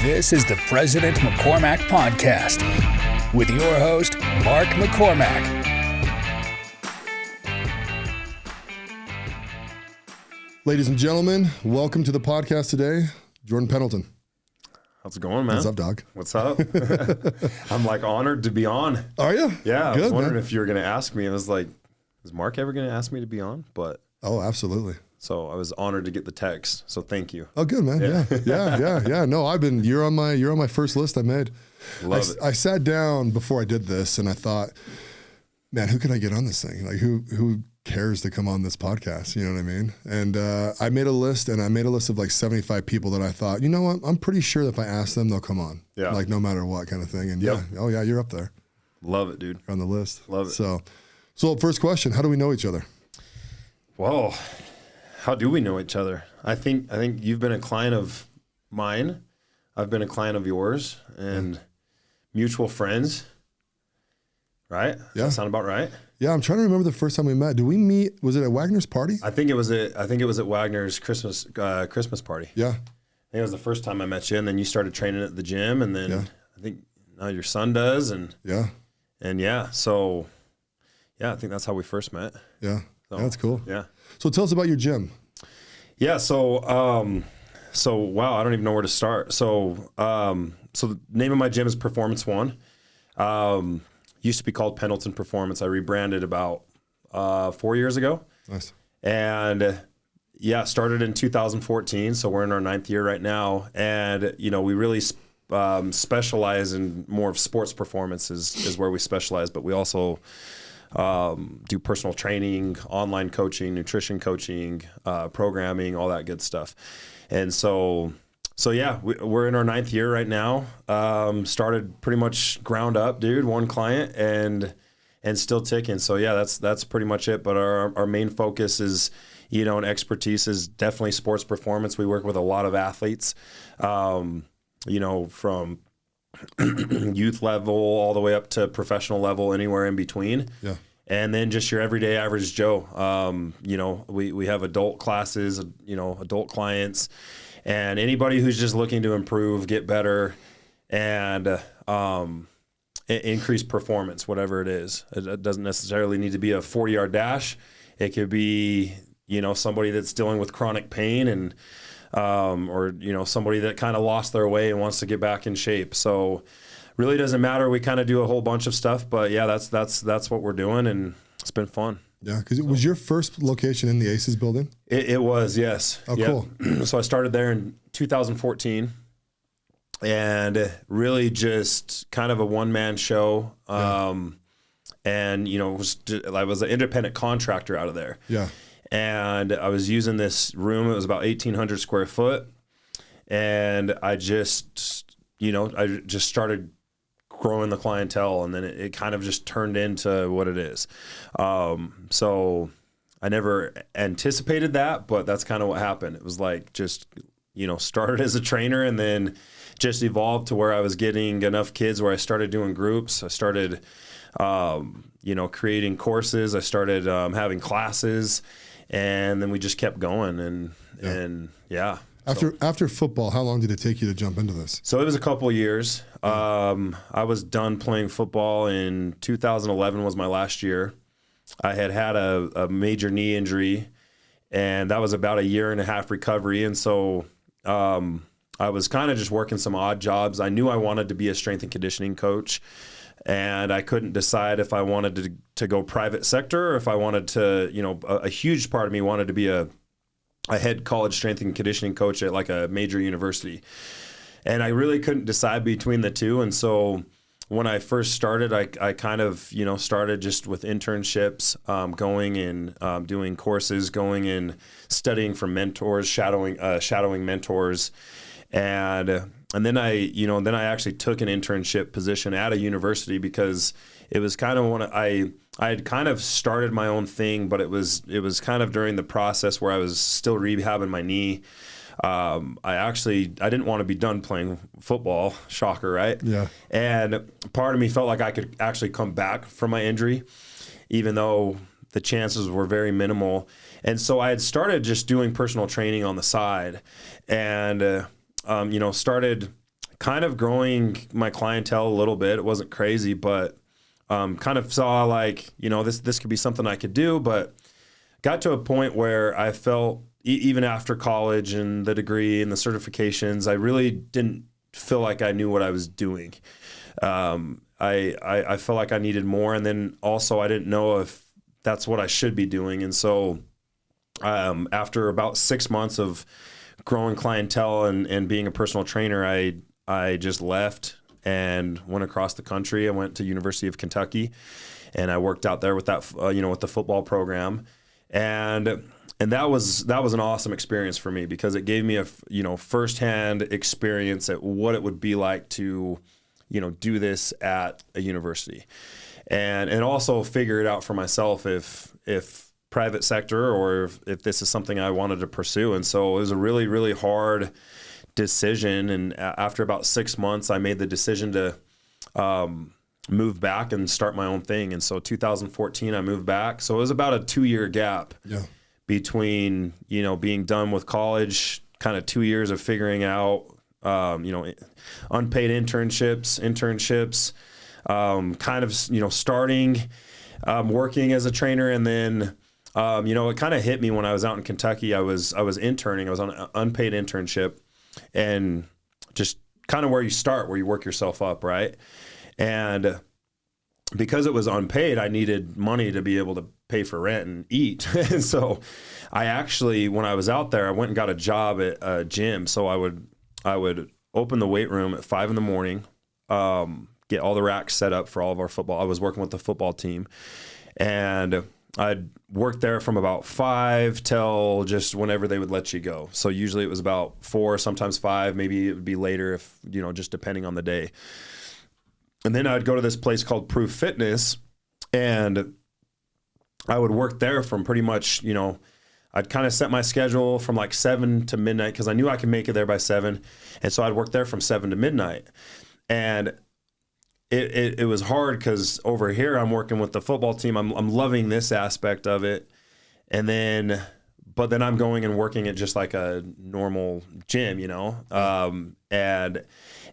This is the President McCormack Podcast with your host, Mark McCormack. Ladies and gentlemen, welcome to the podcast today. Jordan Pendalton. How's it going, man? What's up, dog? What's up? I'm like honored to be on. Are you? Yeah, Good, I was wondering man. if you were going to ask me. I was like, is Mark ever going to ask me to be on? But Oh, absolutely. so I was honored to get the text. So thank you. Oh, good, man. Yeah. No, you're on my first list I made. Love it. I sat down before I did this and I thought, man, who can I get on this thing? Like who cares to come on this podcast? You know what I mean? And I made a list of like 75 people that I thought, you know what? I'm pretty sure that if I ask them, they'll come on. Yeah. Like no matter what kind of thing. And Yep. yeah, you're up there. Love it, dude. You're on the list. Love it. So first question, how do we know each other? Whoa. How do we know each other? I think you've been a client of mine. I've been a client of yours and mutual friends. Right? Yeah. Does that sound about right? Yeah, I'm trying to remember the first time we met. Did we meet? Was it at Wagner's party? I think it was at Wagner's Christmas party. Yeah. I think it was the first time I met you, and then you started training at the gym, and then Yeah. I think now your son does, and Yeah. so I think that's how we first met. Yeah. So, That's cool. Yeah. So tell us about your gym. Yeah. So wow, I don't even know where to start. So the name of my gym is Performance One. Used to be called Pendalton Performance. I rebranded about 4 years ago. Nice. And started in 2014. So we're in our 9th year right now. And, we really specialize in more of sports performance is where we specialize. But we also do personal training, online coaching, nutrition coaching, programming, all that good stuff. And so we're in our 9th year right now. Started pretty much ground up, dude, one client and still ticking. So yeah, that's pretty much it. But our main focus is, and expertise is definitely sports performance. We work with a lot of athletes, from youth level all the way up to professional level, anywhere in between. Yeah. And then just your everyday average Joe. We have adult classes, adult clients, and anybody who's just looking to improve, get better, and increase performance, whatever it is. It doesn't necessarily need to be a 40-yard dash. It could be, somebody that's dealing with chronic pain and or somebody that kind of lost their way and wants to get back in shape. So really doesn't matter. We kind of do a whole bunch of stuff, but yeah, that's what we're doing, and it's been fun. Yeah, because it was your first location in the Aces building? It was, yes. Oh, cool. So I started there in 2014, and really just kind of a one-man show. And I was an independent contractor out of there. Yeah. And I was using this room. It was about 1,800 square foot, and I just started growing the clientele, and then it kind of just turned into what it is. So I never anticipated that, but that's kind of what happened. It was like just, started as a trainer and then just evolved to where I was getting enough kids where I started doing groups. I started, creating courses. I started having classes, and then we just kept going After football, how long did it take you to jump into this? So it was a couple of years. I was done playing football in 2011 was my last year. I had a major knee injury, and that was about a 1.5 year recovery. And so I was kind of just working some odd jobs. I knew I wanted to be a strength and conditioning coach, and I couldn't decide if I wanted to go private sector or if I wanted to, a huge part of me wanted to be a head college strength and conditioning coach at like a major university. And I really couldn't decide between the two. And so when I first started, I kind of, started just with internships, going and doing courses, going and studying from mentors, shadowing mentors. And then I actually took an internship position at a university because it was kind of I had kind of started my own thing, but it was kind of during the process where I was still rehabbing my knee. I didn't want to be done playing football. Shocker, right? Yeah. And part of me felt like I could actually come back from my injury, even though the chances were very minimal. And so I had started just doing personal training on the side, and started kind of growing my clientele a little bit. It wasn't crazy, but kind of saw like, this could be something I could do, but got to a point where I felt even after college and the degree and the certifications, I really didn't feel like I knew what I was doing. I felt like I needed more. And then also I didn't know if that's what I should be doing. And so after about 6 months of growing clientele and being a personal trainer, I just left and went across the country. I went to University of Kentucky, and I worked out there with that, with the football program, and that was an awesome experience for me because it gave me a firsthand experience at what it would be like to, do this at a university, and also figure it out for myself if private sector or if this is something I wanted to pursue. And so it was a really, really hard decision. And after about 6 months, I made the decision to move back and start my own thing. And so 2014, I moved back. So it was about a 2-year gap between, being done with college, kind of 2 years of figuring out, unpaid internships, kind of, starting, working as a trainer. And then, it kind of hit me when I was out in Kentucky. I was interning. I was on an unpaid internship, and just kind of where you start, where you work yourself up, right? And because it was unpaid, I needed money to be able to pay for rent and eat. And so I actually, when I was out there, I went and got a job at a gym. So I would open the weight room at 5 a.m, get all the racks set up for all of our football. I was working with the football team, and I'd work there from about 5 till just whenever they would let you go. So usually it was about 4, sometimes 5, maybe it would be later if, just depending on the day. And then I'd go to this place called Proof Fitness, and I would work there from pretty much, I'd kind of set my schedule from like 7 to midnight because I knew I could make it there by 7. And so I'd work there from 7 to midnight. And it was hard because over here I'm working with the football team. I'm loving this aspect of it. But then I'm going and working at just like a normal gym,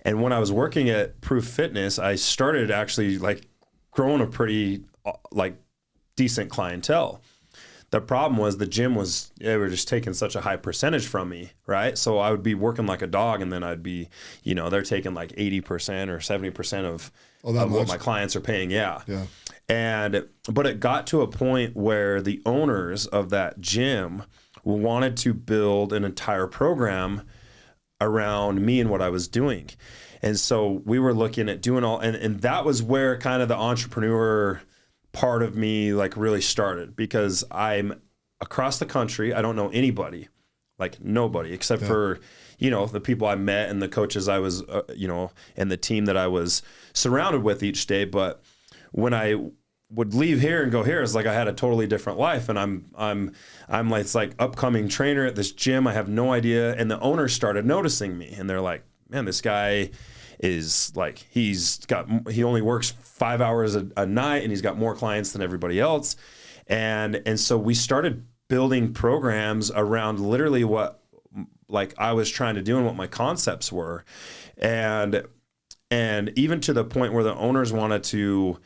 and when I was working at Proof Fitness, I started actually like growing a pretty decent clientele. The problem was the gym they were just taking such a high percentage from me, right? So I would be working like a dog, and then I'd be, they're taking like 80% or 70% of what my clients are paying. Yeah. But it got to a point where the owners of that gym wanted to build an entire program around me and what I was doing. And so we were looking at doing and that was where kind of the entrepreneur part of me like really started, because I'm across the country. I don't know anybody, like nobody, except for, the people I met and the coaches I was, and the team that I was surrounded with each day. But when I would leave here and go here, it's like I had a totally different life. And I'm like, it's like upcoming trainer at this gym. I have no idea. And the owners started noticing me, and they're like, man, this guy is like, he only works 5 hours a night, and he's got more clients than everybody else. And so we started building programs around literally what like I was trying to do and what my concepts were. And even to the point where the owners wanted to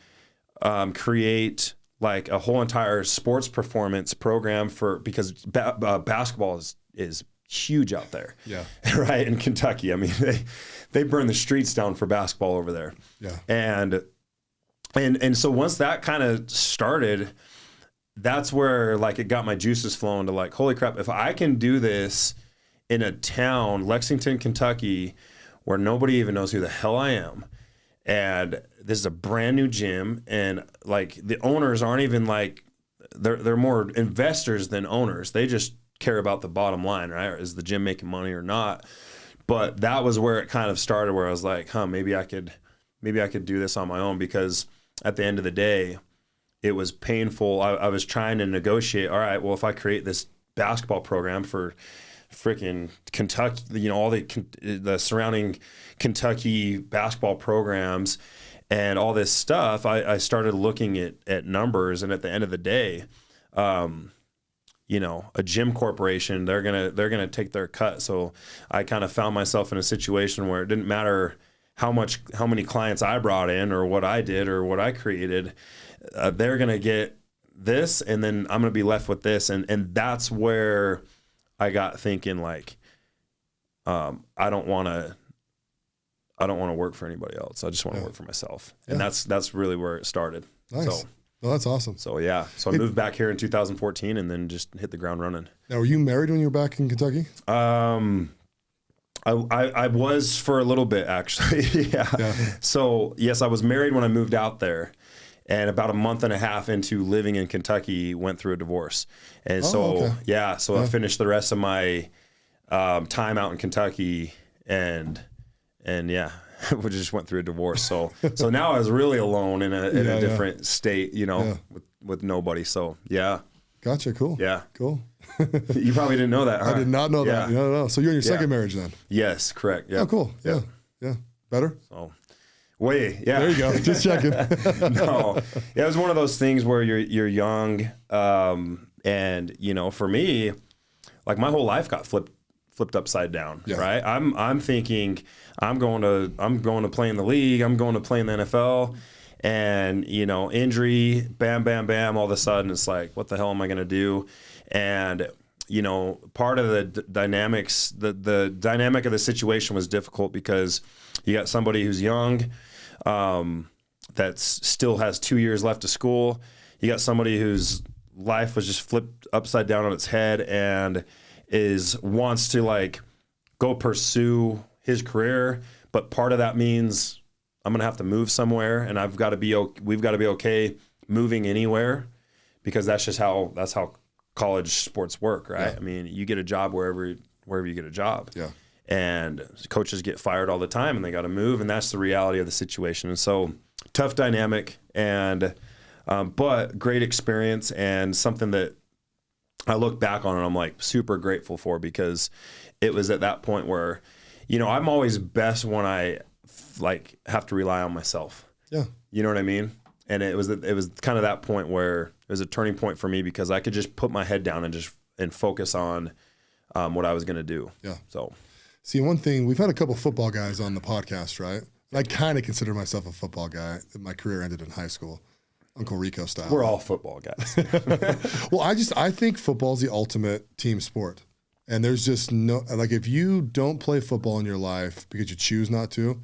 create like a whole entire sports performance program because basketball is huge out there. Yeah. Right. In Kentucky. I mean, they burn the streets down for basketball over there. Yeah. And so once that kind of started, that's where like it got my juices flowing to like, holy crap, if I can do this in a town, Lexington, Kentucky, where nobody even knows who the hell I am, and this is a brand new gym, and like the owners aren't even like, they're more investors than owners. They just care about the bottom line, right? Is the gym making money or not? But that was where it kind of started, where I was like, maybe I could do this on my own, because at the end of the day, it was painful. I was trying to negotiate. All right, well, if I create this basketball program for freaking Kentucky, all the surrounding Kentucky basketball programs and all this stuff, I started looking at numbers. And at the end of the day, a gym corporation, they're gonna take their cut. So I kind of found myself in a situation where it didn't matter how many clients I brought in or what I did or what I created. They're gonna get this, and then I'm gonna be left with this, and that's where I got thinking like, I don't want to work for anybody else. I just want to work for myself, and that's really where it started. Nice. So, well, that's awesome. So I moved back here in 2014, and then just hit the ground running. Now, were you married when you were back in Kentucky? I was for a little bit, actually. yeah. So yes, I was married when I moved out there. And about a month and a half into living in Kentucky, went through a divorce. And I finished the rest of my time out in Kentucky, and we just went through a divorce. So now I was really alone in a different state, with nobody. So yeah. Gotcha. Cool. Yeah. Cool. You probably didn't know that, huh? I did not know that. No. So you're in your second marriage then? Yes, correct. Yeah. Oh, cool. Yeah. Better? So. Yeah. There you go. Just checking. No, it was one of those things where you're young, and for me, like my whole life got flipped upside down. Yeah. Right. I'm thinking I'm going to play in the league. I'm going to play in the NFL, and injury, bam, bam, bam. All of a sudden, it's like, what the hell am I going to do? And part of the dynamics, the dynamic of the situation was difficult because you got somebody who's young, that still has 2 years left of school. You got somebody whose life was just flipped upside down on its head and wants to like go pursue his career, but part of that means I'm gonna have to move somewhere, and we've got to be okay moving anywhere, because that's how college sports work, right? Yeah. I mean, you get a job wherever you get a job. Yeah. And coaches get fired all the time, and they got to move, and that's the reality of the situation. And so, tough dynamic, and but great experience, and something that I look back on and I'm like super grateful for, because it was at that point where, I'm always best when I like have to rely on myself. Yeah. You know what I mean? And it was kind of that point where it was a turning point for me, because I could just put my head down and focus on what I was going to do. Yeah. So. See, one thing, we've had a couple football guys on the podcast, right? I kind of consider myself a football guy. My career ended in high school, Uncle Rico style. We're all football guys. Well, I think football is the ultimate team sport. And there's just no, like, if you don't play football in your life because you choose not to,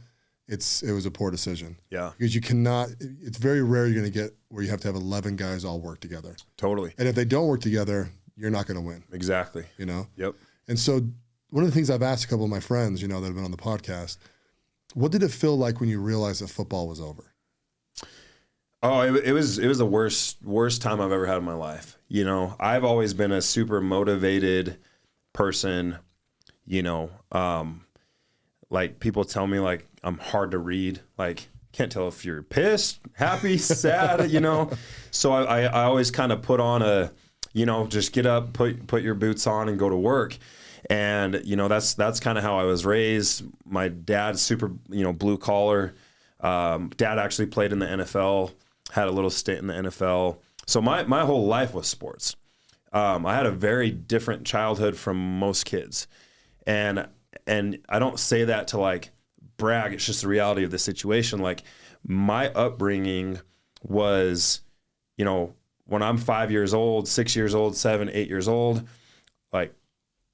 it was a poor decision. Yeah. Because you cannot, it's very rare you're going to get where you have to have 11 guys all work together. Totally. And if they don't work together, you're not going to win. Exactly. Yep. And so, one of the things I've asked a couple of my friends, that have been on the podcast, what did it feel like when you realized that football was over? Oh, it was the worst time I've ever had in my life. I've always been a super motivated person. Like people tell me like I'm hard to read. Like can't tell if you're pissed, happy, sad. So I always kind of put on a, just get up, put your boots on, and go to work. And, that's kind of how I was raised. My dad's super, blue collar. Dad actually played in the NFL, had a little stint in the NFL. So my whole life was sports. I had a very different childhood from most kids. And I don't say that to like brag. It's just the reality of the situation. Like my upbringing was, when I'm 5 years old, 6 years old, 7, 8 years old, like,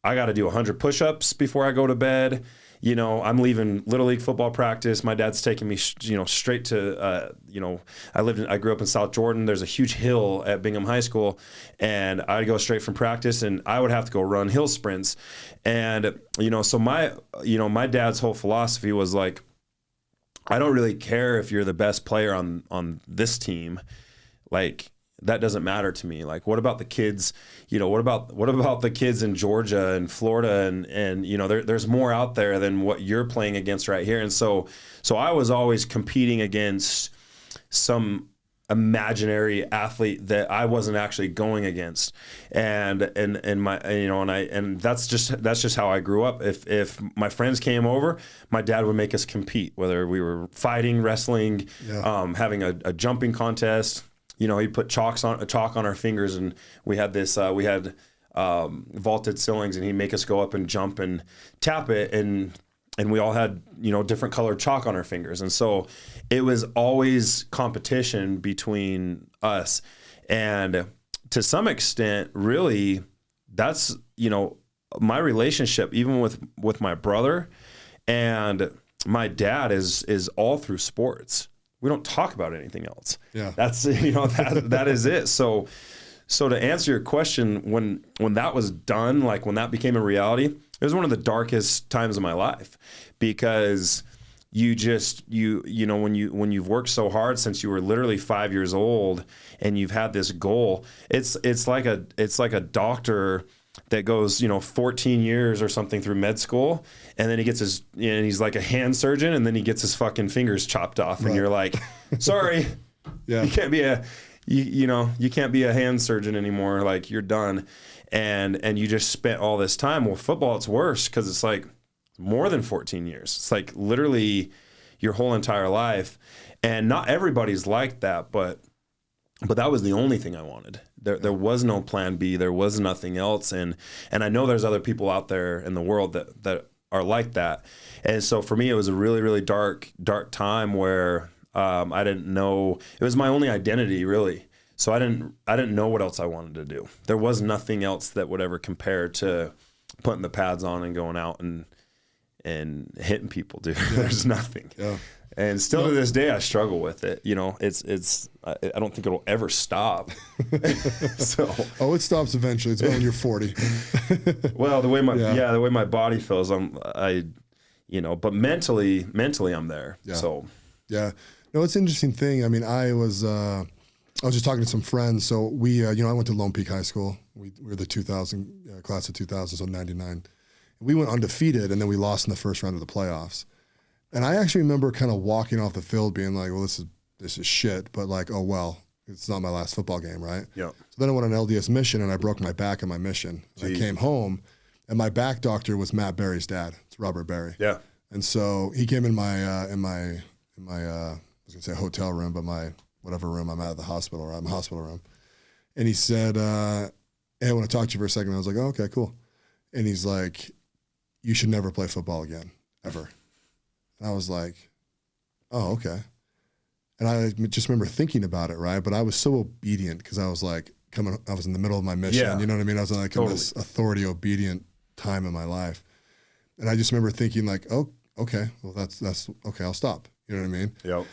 I got to do 100 push-ups before I go to bed. I'm leaving Little League football practice. My dad's taking me, straight to, I grew up in South Jordan. There's a huge hill at Bingham High School, and I'd go straight from practice, and I would have to go run hill sprints. And, so my dad's whole philosophy was like, I don't really care if you're the best player on this team. Like, that doesn't matter to me. Like, what about the kids? What about the kids in Georgia and Florida and there's more out there than what you're playing against right here. And so I was always competing against some imaginary athlete that I wasn't actually going against. And that's just how I grew up. If my friends came over, my dad would make us compete, whether we were fighting, wrestling, having a jumping contest. He'd put chalk on our fingers, and we had this. We had vaulted ceilings, and he'd make us go up and jump and tap it, and we all had, you know, different colored chalk on our fingers. And so it was always competition between us. And to some extent, really, that's, you know, my relationship, even with my brother and my dad, is all through sports. We don't talk about anything else. Yeah. That's, you know, that is it. So to answer your question, when that was done, like when that became a reality, it was one of the darkest times of my life, because you know, when you've worked so hard since you were literally 5 years old and you've had this goal, it's like a doctor that goes, you know, 14 years or something through med school, and then he's like a hand surgeon, and then he gets his fucking fingers chopped off, and you're like, sorry, Yeah. you can't be you can't be a hand surgeon anymore. Like, you're done. And you just spent all this time. Well, football, it's worse, because it's like more than 14 years. It's like literally your whole entire life. And not everybody's like that, but that was the only thing I wanted. There was no plan B. There was nothing else. And I know there's other people out there in the world that are like that. And so for me, it was a really, really dark time where I didn't know. It was my only identity, really. So I didn't know what else I wanted to do. There was nothing else that would ever compare to putting the pads on and going out and hitting people, dude. Yeah. There's nothing. Yeah. And still to this day, I struggle with it. You know, I don't think it'll ever stop. So. Oh, it stops eventually. It's when you're 40. Well, the way my body feels, but mentally I'm there. Yeah. So. Yeah. No, it's an interesting thing. I mean, I was just talking to some friends. So we, I went to Lone Peak High School. We were the 2000 class of 2000, so 99. We went undefeated, and then we lost in the first round of the playoffs. And I actually remember kind of walking off the field being like, well, this is shit, but like, oh, well, it's not my last football game, right? Yeah. So then I went on an LDS mission, and I broke my back in my mission. I came home, and my back doctor was Matt Berry's dad. It's Robert Berry. Yeah. And so he came in my I was gonna say hotel room, but my whatever room I'm at the hospital, or I'm a hospital room. And he said, hey, I want to talk to you for a second. I was like, oh, okay, cool. And he's like, you should never play football again, ever. And I was like, oh, okay. And I just remember thinking about it, right? But I was so obedient, because I was like I was in the middle of my mission. Yeah. You know what I mean? I was like totally. In this authority obedient time in my life. And I just remember thinking like, oh, okay, well that's okay, I'll stop. You know what I mean? Yep.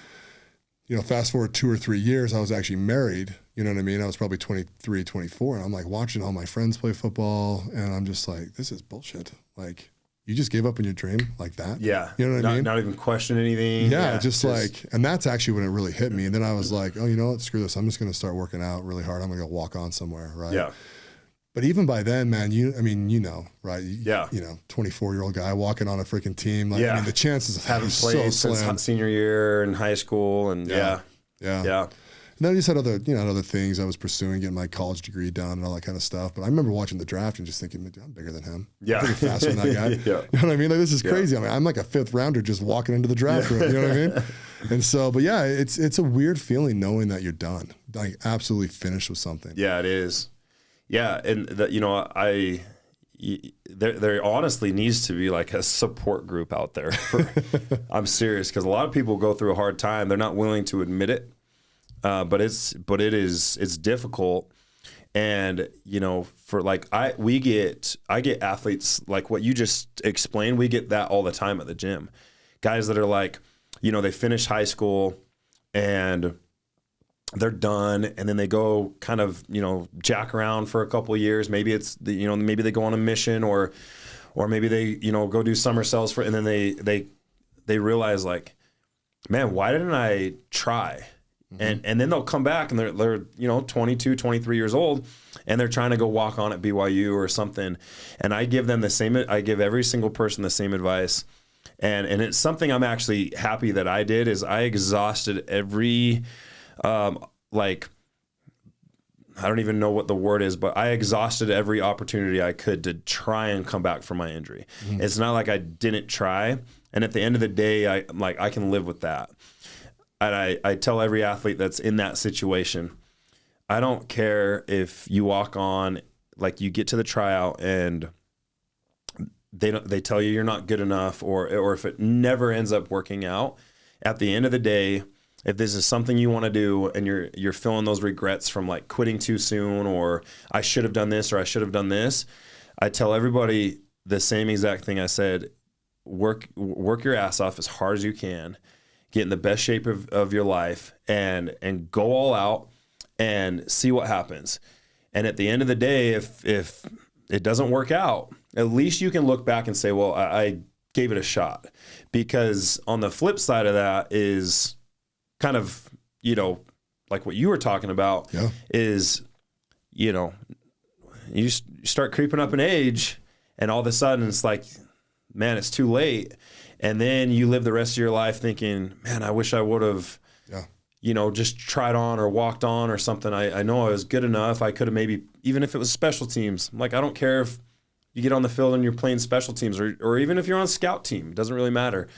You know, fast forward 2 or 3 years, I was actually married. You know what I mean? I was probably 23, 24, and I'm like watching all my friends play football, and I'm just like, this is bullshit. Like, you just gave up on your dream like that? Yeah. You know what I mean? Not even question anything. Yeah, just like, and that's actually when it really hit me. And then I was like, oh, you know what? Screw this. I'm just going to start working out really hard. I'm going to go walk on somewhere, right? Yeah. But even by then, man, right? Yeah. 24-year-old guy walking on a freaking team. Like, yeah. I mean, the chances of having played so since senior year in high school, and yeah. And then I just had other things I was pursuing, getting my college degree done and all that kind of stuff. But I remember watching the draft and just thinking, I'm bigger than him. Yeah. I'm pretty faster than that guy. Yeah. You know what I mean? Like, this is crazy. I mean, I'm like a 5th rounder just walking into the draft room. You know what I mean? And so, but yeah, it's a weird feeling knowing that you're done, like absolutely finished with something. Yeah, it is. Yeah, and there honestly needs to be like a support group out there. I'm serious, because a lot of people go through a hard time. They're not willing to admit it, but it's difficult. And for like I get athletes like what you just explained. We get that all the time at the gym. Guys that are like, they finish high school and they're done, and then they go kind of, jack around for a couple of years. Maybe it's maybe they go on a mission, or maybe they, go do summer cells and then they realize like, man, why didn't I try? Mm-hmm. And then they'll come back and they're 22, 23 years old, and they're trying to go walk on at BYU or something. And I give them I give every single person the same advice. And it's something I'm actually happy that I did, is I exhausted every, I don't even know what the word is, but I exhausted every opportunity I could to try and come back from my injury. Mm-hmm. It's not like I didn't try. And at the end of the day, I can live with that. And I tell every athlete that's in that situation, I don't care if you walk on like you get to the tryout and they tell you you're not good enough, or if it never ends up working out, at the end of the day, if this is something you want to do and you're feeling those regrets from like quitting too soon, or I should have done this or I should have done this, I tell everybody the same exact thing I said. Work your ass off as hard as you can, get in the best shape of your life, and go all out and see what happens. And at the end of the day, if it doesn't work out, at least you can look back and say, well, I gave it a shot. Because on the flip side of that is kind of, like what you were talking about, is, you start creeping up in age, and all of a sudden it's like, man, it's too late. And then you live the rest of your life thinking, man, I wish I would have, just tried on or walked on or something. I know I was good enough. I could have maybe, even if it was special teams, like, I don't care if you get on the field and you're playing special teams, or even if you're on a scout team, it doesn't really matter.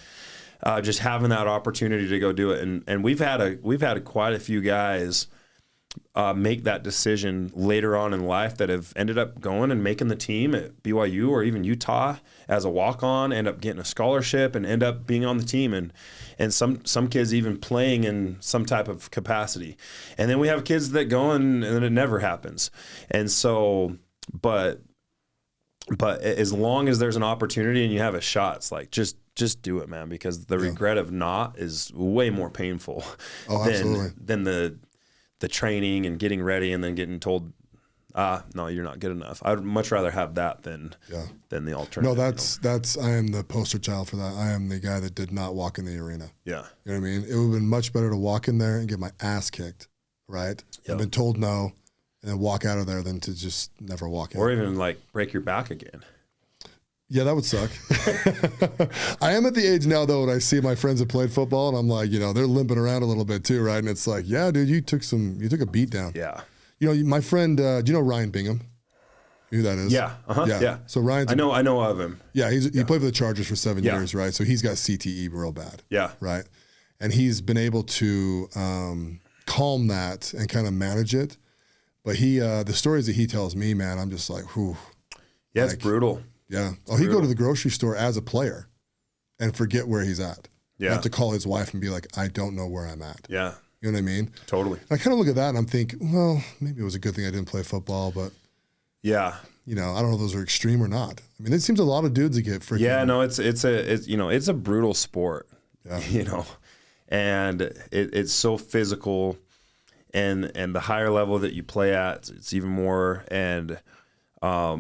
Just having that opportunity to go do it. And we've had quite a few guys make that decision later on in life that have ended up going and making the team at BYU or even Utah as a walk-on, end up getting a scholarship and end up being on the team, and some kids even playing in some type of capacity. And then we have kids that go and then it never happens. And so, but as long as there's an opportunity and you have a shot, it's like, just do it, man, because the regret of not is way more painful than the training and getting ready and then getting told, no, you're not good enough. I'd much rather have that than the alternative. No, I am the poster child for that. I am the guy that did not walk in the arena. Yeah. You know what I mean? It would have been much better to walk in there and get my ass kicked, right? Yep. I've been told no, and then walk out of there than to just never walk in. Or even like break your back again. Yeah, that would suck. I am at the age now, though, when I see my friends that played football, and I'm like, they're limping around a little bit too, right? And it's like, yeah, dude, you took a beat down. Yeah. My friend, do you know Ryan Bingham? Who that is? Yeah. Uh-huh. Yeah. So Ryan's I know of him. Yeah, he played for the Chargers for 7 years, right? So he's got CTE real bad. Yeah. Right. And he's been able to calm that and kind of manage it. But the stories that he tells me, man, I'm just like, whew. Yeah, it's brutal. Yeah. He'd go to the grocery store as a player and forget where he's at. Yeah. Have to call his wife and be like, I don't know where I'm at. Yeah. You know what I mean? Totally. And I kind of look at that and I'm thinking, well, maybe it was a good thing I didn't play football, but yeah, I don't know if those are extreme or not. I mean, it seems a lot of dudes that get freaking. Yeah, no, it's a brutal sport. Yeah. And it's so physical, and the higher level that you play at, it's even more. And a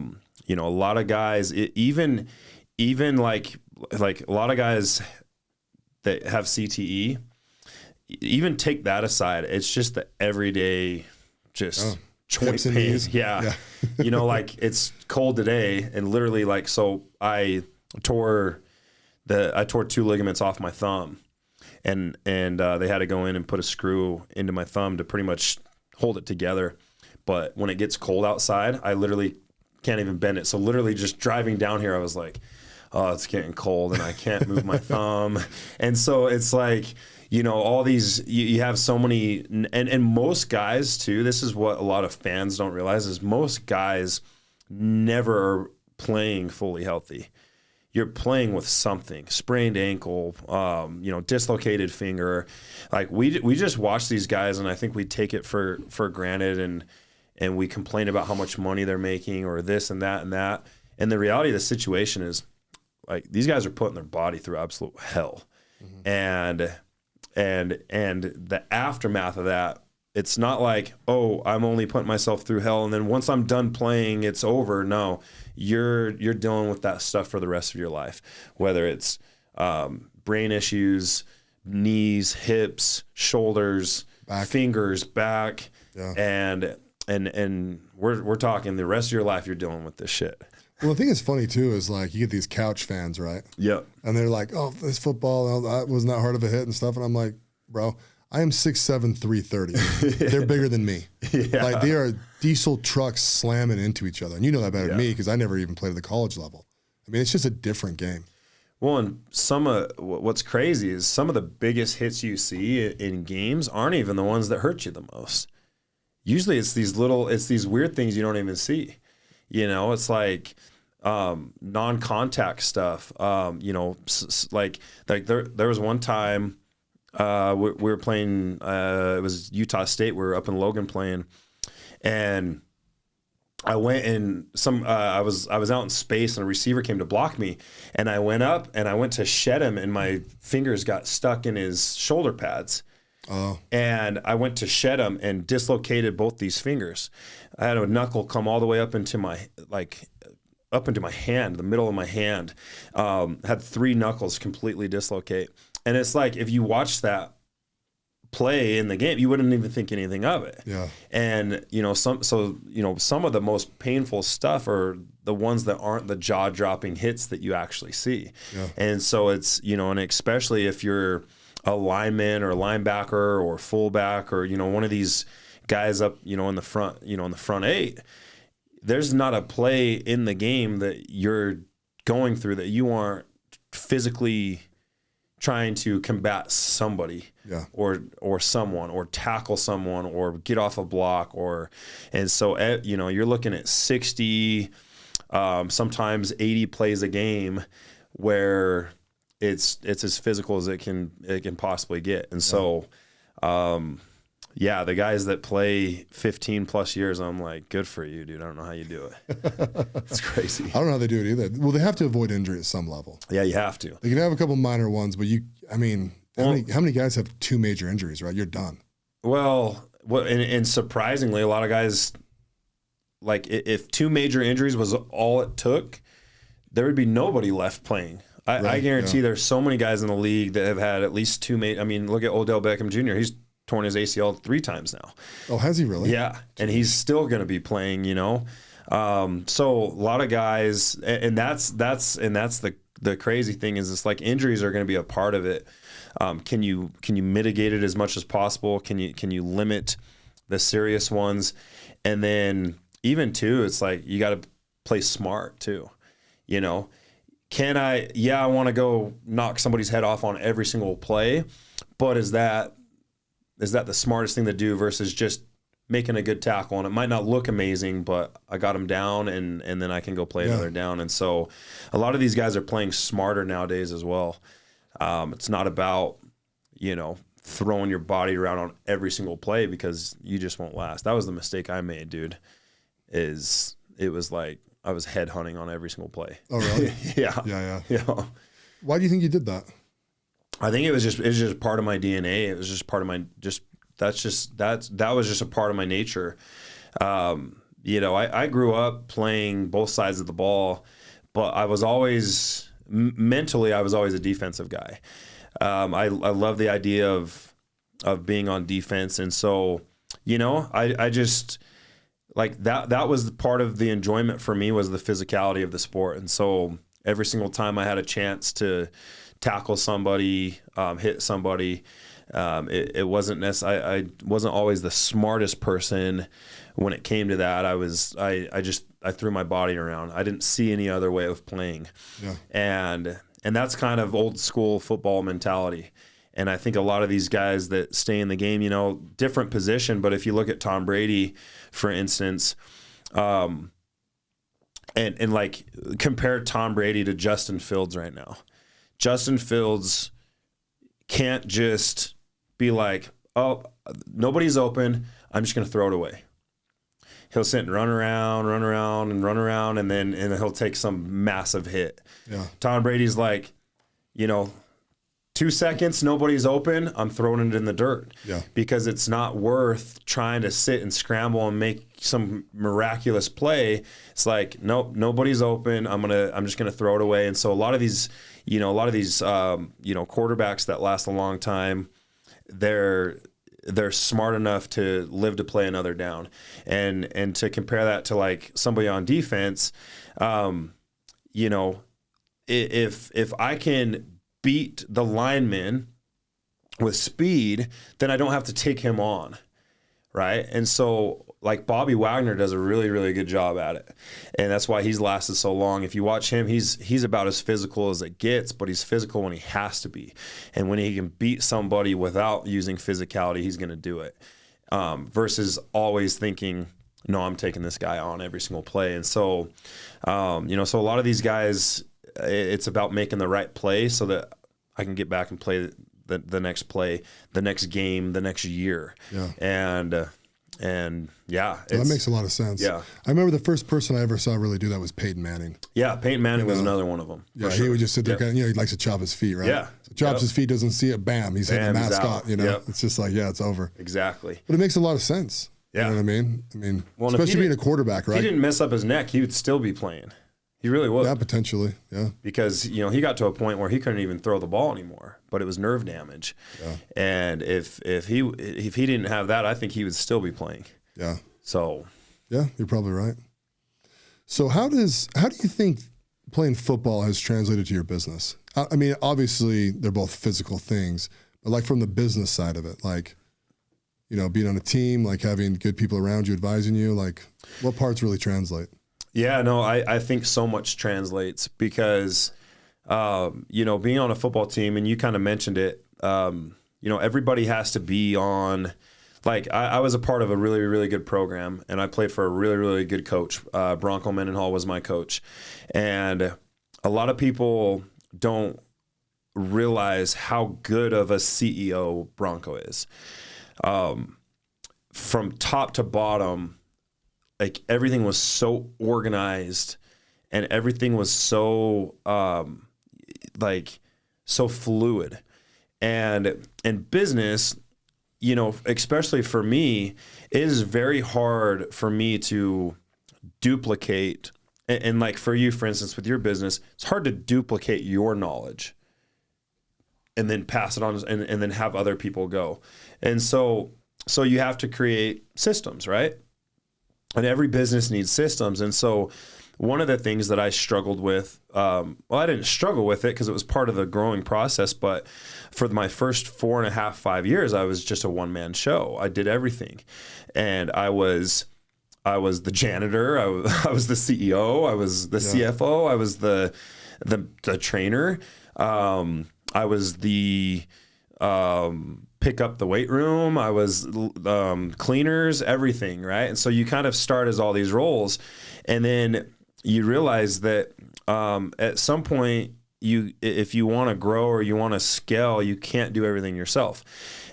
lot of guys, even like a lot of guys that have CTE, even take that aside, it's just the everyday joint pain. Yeah. Like it's cold today, and literally like, so I tore 2 ligaments off my thumb, and they had to go in and put a screw into my thumb to pretty much hold it together. But when it gets cold outside, I literally can't even bend it. So literally just driving down here, I was like, oh, it's getting cold and I can't move my thumb. And so it's like, all these, you have so many, and most guys too, this is what a lot of fans don't realize, is most guys never are playing fully healthy. You're playing with something, sprained ankle, dislocated finger. Like we just watch these guys, and I think we take it for granted, and we complain about how much money they're making or this and that and that. And the reality of the situation is, like, these guys are putting their body through absolute hell. Mm-hmm. And the aftermath of that, it's not like, oh, I'm only putting myself through hell, and then once I'm done playing, it's over. No, you're dealing with that stuff for the rest of your life, whether it's brain issues, knees, hips, shoulders, fingers, back, and we're talking the rest of your life you're dealing with this shit. Well, the thing that's funny too is, like, you get these couch fans, right? Yep. And they're like, oh, this football, that wasn't that hard of a hit and stuff. And I'm like, bro, I am 6'7", 330. They're bigger than me. Yeah. Like, they are diesel trucks slamming into each other. And you know that better than me, because I never even played at the college level. I mean, it's just a different game. Well, and what's crazy is some of the biggest hits you see in games aren't even the ones that hurt you the most. Usually it's these weird things you don't even see. You know, it's like non-contact stuff. You know, like there was one time we were playing. It was Utah State. We were up in Logan playing, and I went and I was out in space and a receiver came to block me, and I went up and I went to shed him and my fingers got stuck in his shoulder pads. Oh. And I went to shed him and dislocated both these fingers. I had a knuckle come all the way up into my hand, the middle of my hand. Had 3 knuckles completely dislocate. And it's like, if you watch that play in the game, you wouldn't even think anything of it. Yeah. And some of the most painful stuff are the ones that aren't the jaw-dropping hits that you actually see. Yeah. And so it's, and especially if you're a lineman or a linebacker or fullback or, one of these guys up, in the front 8, there's not a play in the game that you're going through that you aren't physically trying to combat somebody, or someone, or tackle someone, or get off a block, and so you're looking at 60, sometimes 80 plays a game, where it's as physical as it can possibly get, and so. The guys that play 15 plus years, I'm like, good for you, dude. I don't know how you do it. It's crazy. I don't know how they do it either. Well, they have to avoid injury at some level. Yeah, you have to. They can have a couple minor ones, but how many guys have 2 major injuries, right? You're done. Well, and surprisingly, a lot of guys, like if 2 major injuries was all it took, there would be nobody left playing. I guarantee there's so many guys in the league that have had at least 2 major. I mean, look at Odell Beckham Jr. He's torn his ACL 3 times now. Oh, has he really? Yeah, and he's still going to be playing. So a lot of guys, and that's the crazy thing is, it's like injuries are going to be a part of it. Can you mitigate it as much as possible? Can you limit the serious ones? And then even too, it's like you got to play smart too. Can I want to go knock somebody's head off on every single play, but is that the smartest thing to do versus just making a good tackle? And it might not look amazing, but I got him down, and then I can go play another down. And so a lot of these guys are playing smarter nowadays as well. It's not about, throwing your body around on every single play, because you just won't last. That was the mistake I made, dude, it was like I was head hunting on every single play. Oh, really? Yeah. Why do you think you did that? I think it was just part of my DNA. It was just part of my that was just a part of my nature. I grew up playing both sides of the ball, but I was always mentally a defensive guy. I love the idea of being on defense, and so I just like that was part of the enjoyment for me, was the physicality of the sport. And so every single time I had a chance to tackle somebody, hit somebody, it wasn't necessarily, I wasn't always the smartest person when it came to that. I threw my body around. I didn't see any other way of playing. Yeah. And that's kind of old school football mentality. And I think a lot of these guys that stay in the game, different position, but if you look at Tom Brady, for instance, and like compare Tom Brady to Justin Fields right now. Justin Fields can't just be like, oh, nobody's open, I'm just going to throw it away. He'll sit and run around, and then he'll take some massive hit. Yeah. Tom Brady's like, 2 seconds, nobody's open, I'm throwing it in the dirt. Yeah. Because it's not worth trying to sit and scramble and make some miraculous play. It's like, nope, nobody's open, I'm just gonna throw it away. And so a lot of these quarterbacks that last a long time, they're smart enough to live to play another down. And to compare that to like somebody on defense, if I can beat the lineman with speed, then I don't have to take him on, right? And so like Bobby Wagner does a really, really good job at it. And that's why he's lasted so long. If you watch him, he's about as physical as it gets, but he's physical when he has to be. And when he can beat somebody without using physicality, he's going to do it. Versus always thinking, no, I'm taking this guy on every single play. And so, so a lot of these guys, it's about making the right play so that I can get back and play the next play, the next game, the next year. Yeah. And yeah, that makes a lot of sense. Yeah. I remember the first person I ever saw really do that was Peyton Manning. Yeah. Peyton Manning was another one of them. Yeah. Sure. He would just sit there, he likes to chop his feet, right? Yeah. So chops his feet, doesn't see it, bam, he's hitting the mascot, It's just like, it's over. Exactly. But it makes a lot of sense. Yeah. You know what I mean? Well, especially being a quarterback, right? If he didn't mess up his neck, he would still be playing. He really would. Yeah, potentially. Yeah. Because, he got to a point where he couldn't even throw the ball anymore, but it was nerve damage. Yeah. And if he didn't have that, I think he would still be playing. Yeah. So. Yeah, you're probably right. So how do you think playing football has translated to your business? I mean, obviously they're both physical things, but like from the business side of it, like, being on a team, like having good people around you advising you, like what parts really translate? Yeah, no, I think so much translates because, being on a football team, and you kind of mentioned it, everybody has to be on. Like I was a part of a really, really good program, and I played for a really, really good coach. Bronco Mendenhall was my coach. And a lot of people don't realize how good of a CEO Bronco is. From top to bottom, like everything was so organized and everything was so so fluid. And in business, especially for me, it is very hard for me to duplicate. And like for you, for instance, with your business, it's hard to duplicate your knowledge and then pass it on and then have other people go. And so you have to create systems, right? And every business needs systems. And so one of the things that I struggled with, I didn't struggle with it because it was part of the growing process, but for my first 4.5, 5 years, I was just a one-man show. I did everything. And I was the janitor, I was the CEO, I was the CFO, I was the trainer, I was the pick up the weight room, I was cleaners, everything, right? And so you kind of start as all these roles, and then you realize that at some point, if you want to grow or you want to scale, you can't do everything yourself.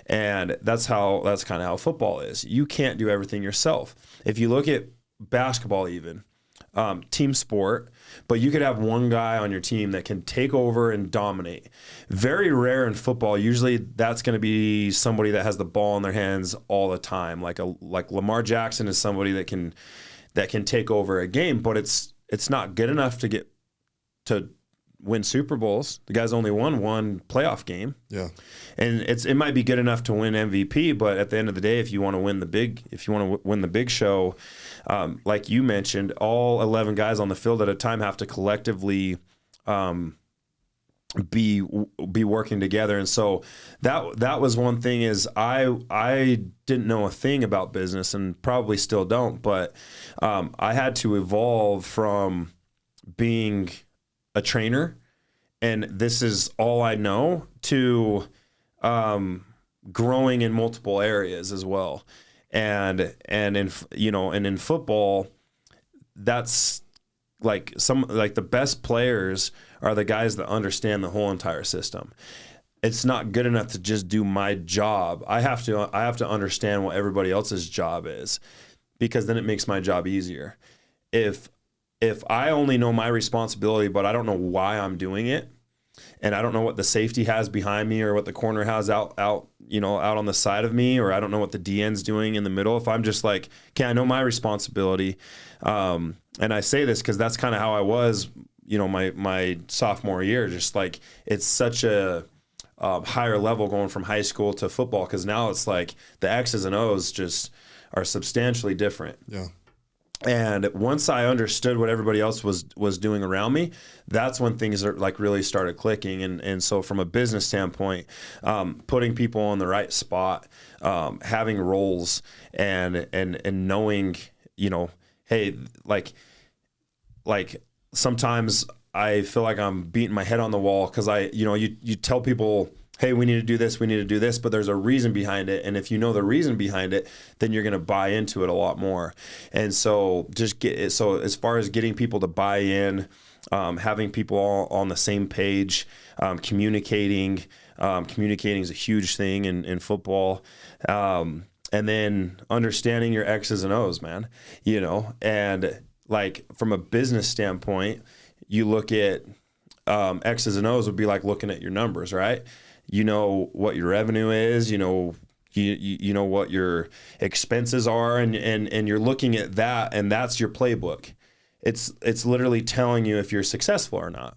And that's kind of how football is. You can't do everything yourself. If you look at basketball even, team sport, but you could have one guy on your team that can take over and dominate. Very rare in football. Usually that's going to be somebody that has the ball in their hands all the time. Like Lamar Jackson is somebody that can take over a game, but it's not good enough to win Super Bowls. The guy's only won one playoff game. Yeah. And it might be good enough to win MVP, but at the end of the day, if you want to win the big show, like you mentioned, all 11 guys on the field at a time have to collectively be working together. And so that was one thing is I didn't know a thing about business and probably still don't, but I had to evolve from being a trainer and this is all I know to growing in multiple areas as well. And in football, that's like the best players are the guys that understand the whole entire system. It's not good enough to just do my job. I have to understand what everybody else's job is, because then it makes my job easier. If I only know my responsibility, but I don't know why I'm doing it, and I don't know what the safety has behind me or what the corner has out on the side of me, or I don't know what the DN's doing in the middle. If I'm just like, okay, I know my responsibility. And I say this because that's kind of how I was, my sophomore year, just like it's such a higher level going from high school to football. Cause now it's like the X's and O's just are substantially different. Yeah. And once I understood what everybody else was doing around me, that's when things are like really started clicking. And so from a business standpoint, putting people on the right spot, having roles and knowing, hey, like sometimes I feel like I'm beating my head on the wall because you tell people, hey, we need to do this, but there's a reason behind it. And if you know the reason behind it, then you're going to buy into it a lot more. And so so as far as getting people to buy in, having people all on the same page, communicating is a huge thing in football. And then understanding your X's and O's, man, and like from a business standpoint, you look at X's and O's would be like looking at your numbers, right? You know what your revenue is, you know what your expenses are, and you're looking at that, and that's your playbook. It's literally telling you if you're successful or not.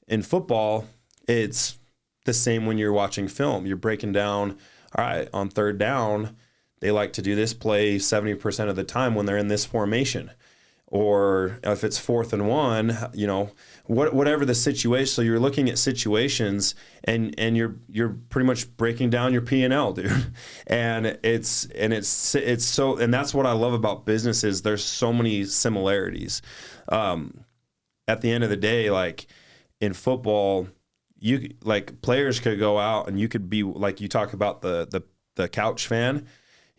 In football, it's the same when you're watching film. You're breaking down, all right, on third down, they like to do this play 70% of the time when they're in this formation. Or if it's 4th and 1, whatever the situation. So you're looking at situations and you're pretty much breaking down your P&L, dude. And it's so, and that's what I love about business is there's so many similarities. At the end of the day, like in football, players could go out and you could be like, you talk about the couch fan.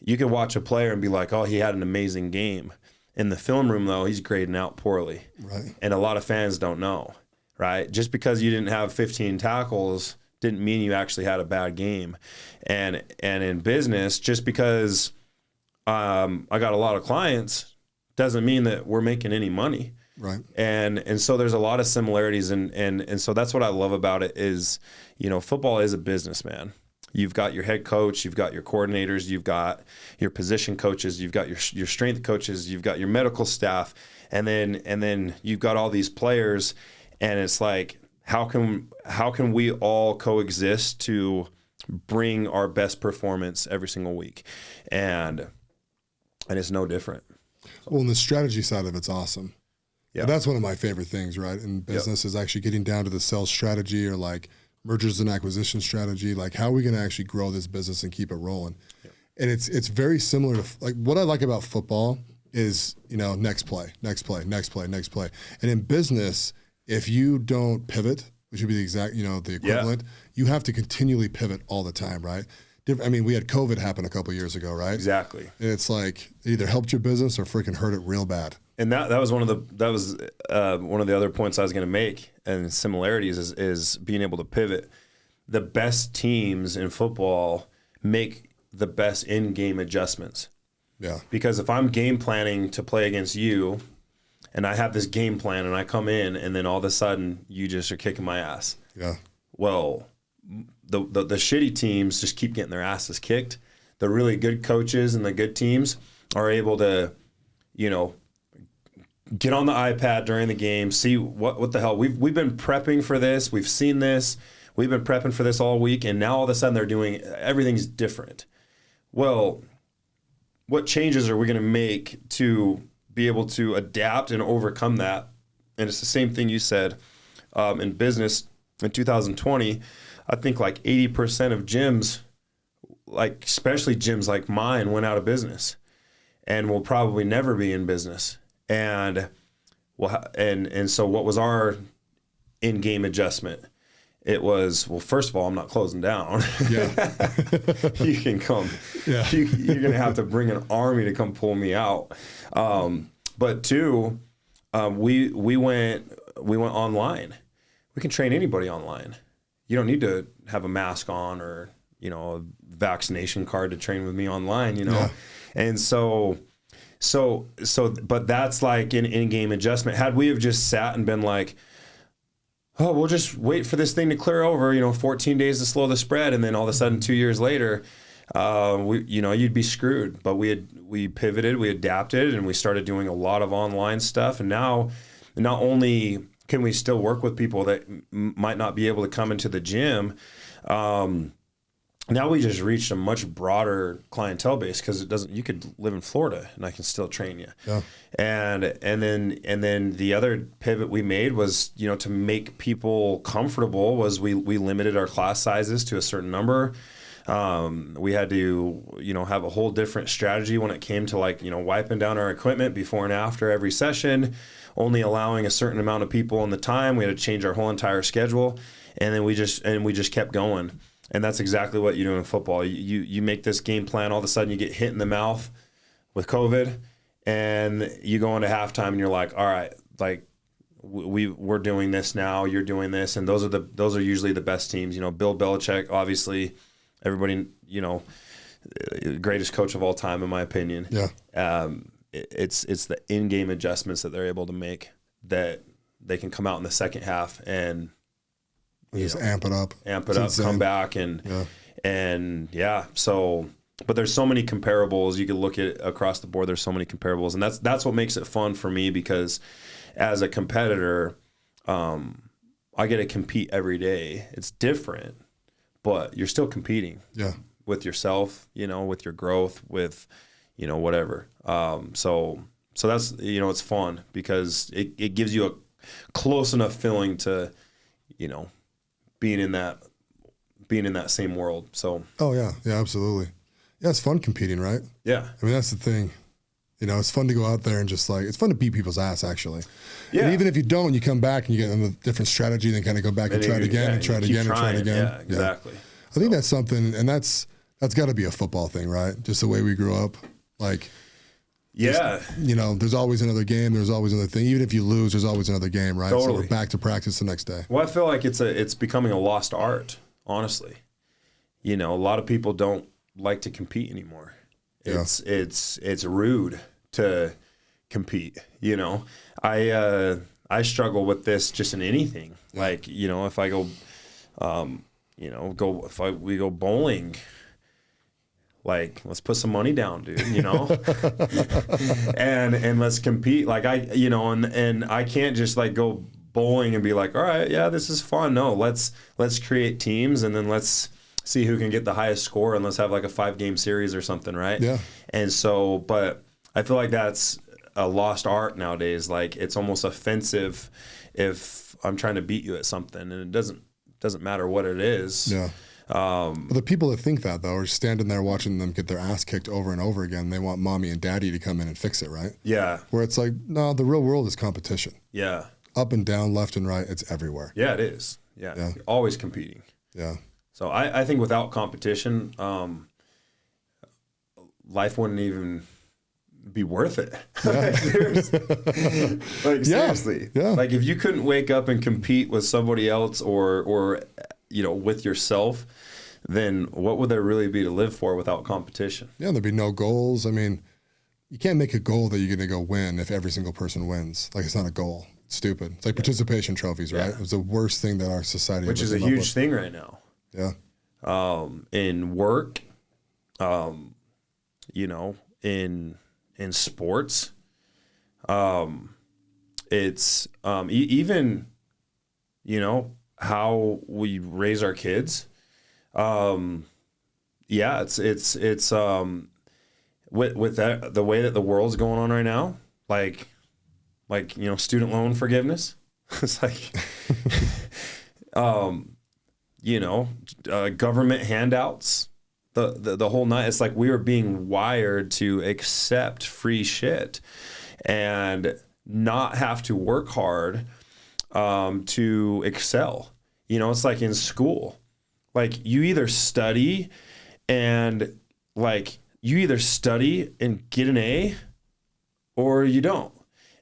You could watch a player and be like, oh, he had an amazing game. In the film room, though, he's grading out poorly. Right. And a lot of fans don't know, right? Just because you didn't have 15 tackles didn't mean you actually had a bad game. And in business, just because I got a lot of clients doesn't mean that we're making any money. Right. And so there's a lot of similarities. And so that's what I love about it is, football is a business, man. You've got your head coach, you've got your coordinators, you've got your position coaches, you've got your strength coaches, you've got your medical staff, and then you've got all these players, and it's like how can we all coexist to bring our best performance every single week, and it's no different. Well, and the strategy side of it's awesome. Yeah, but that's one of my favorite things, right? In business is actually getting down to the sales strategy or like mergers and acquisition strategy, like how are we going to actually grow this business and keep it rolling? Yep. And it's very similar to like what I like about football is, next play. And in business, if you don't pivot, which would be the exact, the equivalent, you have to continually pivot all the time, right? I mean, we had COVID happen a couple of years ago, right? Exactly. And it's like it either helped your business or freaking hurt it real bad. And that was one of the other points I was going to make, and similarities is being able to pivot. The best teams in football make the best in-game adjustments. Yeah. Because if I'm game planning to play against you, and I have this game plan, and I come in, and then all of a sudden you just are kicking my ass. Yeah. Well, the shitty teams just keep getting their asses kicked. The really good coaches and the good teams are able to, get on the iPad during the game, see what the hell. We've been prepping for this. We've seen this. We've been prepping for this all week, and now all of a sudden they're doing everything's different. Well, what changes are we going to make to be able to adapt and overcome that? And it's the same thing you said in business in 2020. I think like 80% of gyms, like especially gyms like mine, went out of business and will probably never be in business. And so what was our in-game adjustment? It was, well, first of all, I'm not closing down. Yeah. You can come. Yeah. You're going to have to bring an army to come pull me out. But two, we went online. We can train anybody online. You don't need to have a mask on or, a vaccination card to train with me online, Yeah. And but that's like an in-game adjustment. Had we have just sat and been like, oh, we'll just wait for this thing to clear over, 14 days to slow the spread, and then all of a sudden 2 years later, you'd be screwed. But we pivoted, we adapted, and we started doing a lot of online stuff. And now, not only can we still work with people that might not be able to come into the gym, now we just reached a much broader clientele base because you could live in Florida and I can still train you. Yeah. And then the other pivot we made was, to make people comfortable was we limited our class sizes to a certain number. We had to, have a whole different strategy when it came to wiping down our equipment before and after every session, only allowing a certain amount of people in the time. We had to change our whole entire schedule, and then we just kept going. And that's exactly what you do in football. You make this game plan, all of a sudden you get hit in the mouth with COVID, and you go into halftime and you're like, all right, like we're doing this now, you're doing this, and those are usually the best teams. You know, Bill Belichick, obviously, everybody, you know, greatest coach of all time in my opinion. Yeah. It's the in-game adjustments that they're able to make that they can come out in the second half and just amp it up, come back So, but there's so many comparables you can look at across the board. There's so many comparables, and that's what makes it fun for me, because as a competitor, I get to compete every day. It's different, but you're still competing. Yeah. With yourself, you know, with your growth, with, you know, whatever. So that's, you know, it's fun because it gives you a close enough feeling to, you know, being in that same world. So. Oh yeah. Yeah, absolutely. Yeah. It's fun competing, right? Yeah. I mean, that's the thing. You know, it's fun to go out there and just like, it's fun to beat people's ass actually. Yeah. And even if you don't, you come back and you get a different strategy and then kind of go back and try it again and try it again and try it again. Yeah, exactly. Yeah. I think that's something, and that's got to be a football thing, right? Just the way we grew up. Like, yeah. You know, there's always another game. There's always another thing. Even if you lose, there's always another game, right? Totally. So we're back to practice the next day. Well, I feel like it's becoming a lost art, honestly. You know, a lot of people don't like to compete anymore. It's rude to compete. You know, I struggle with this just in anything. Like, you know, if I go, we go bowling, like, let's put some money down, dude, you know, and let's compete. Like and I can't just like go bowling and be like, all right, yeah, this is fun. No, let's create teams and then let's see who can get the highest score and let's have like a 5-game series or something. Right. Yeah. And so, but I feel like that's a lost art nowadays. Like, it's almost offensive if I'm trying to beat you at something, and it doesn't matter what it is. Yeah. But the people that think that, though, are standing there watching them get their ass kicked over and over again. They want mommy and daddy to come in and fix it, right? Yeah. Where it's like, no, the real world is competition. Yeah. Up and down, left and right, it's everywhere. Yeah, it is. Yeah. You're always competing. Yeah. So I think without competition, life wouldn't even be worth it. Like, seriously. Yeah. Like, if you couldn't wake up and compete with somebody else or you know, with yourself, then what would there really be to live for without competition? Yeah, there'd be no goals. I mean, you can't make a goal that you're going to go win if every single person wins. Like, it's not a goal. It's stupid. It's like participation trophies, right? It's the worst thing that our society Which is a huge thing right now. Yeah. In work, you know, in sports, it's even, you know, how we raise our kids. It's with that, the way that the world's going on right now, like, you know, student loan forgiveness. It's like, you know, government handouts, the whole night. It's like we were being wired to accept free shit and not have to work hard to excel. You know, it's like in school, like you either study and get an A or you don't.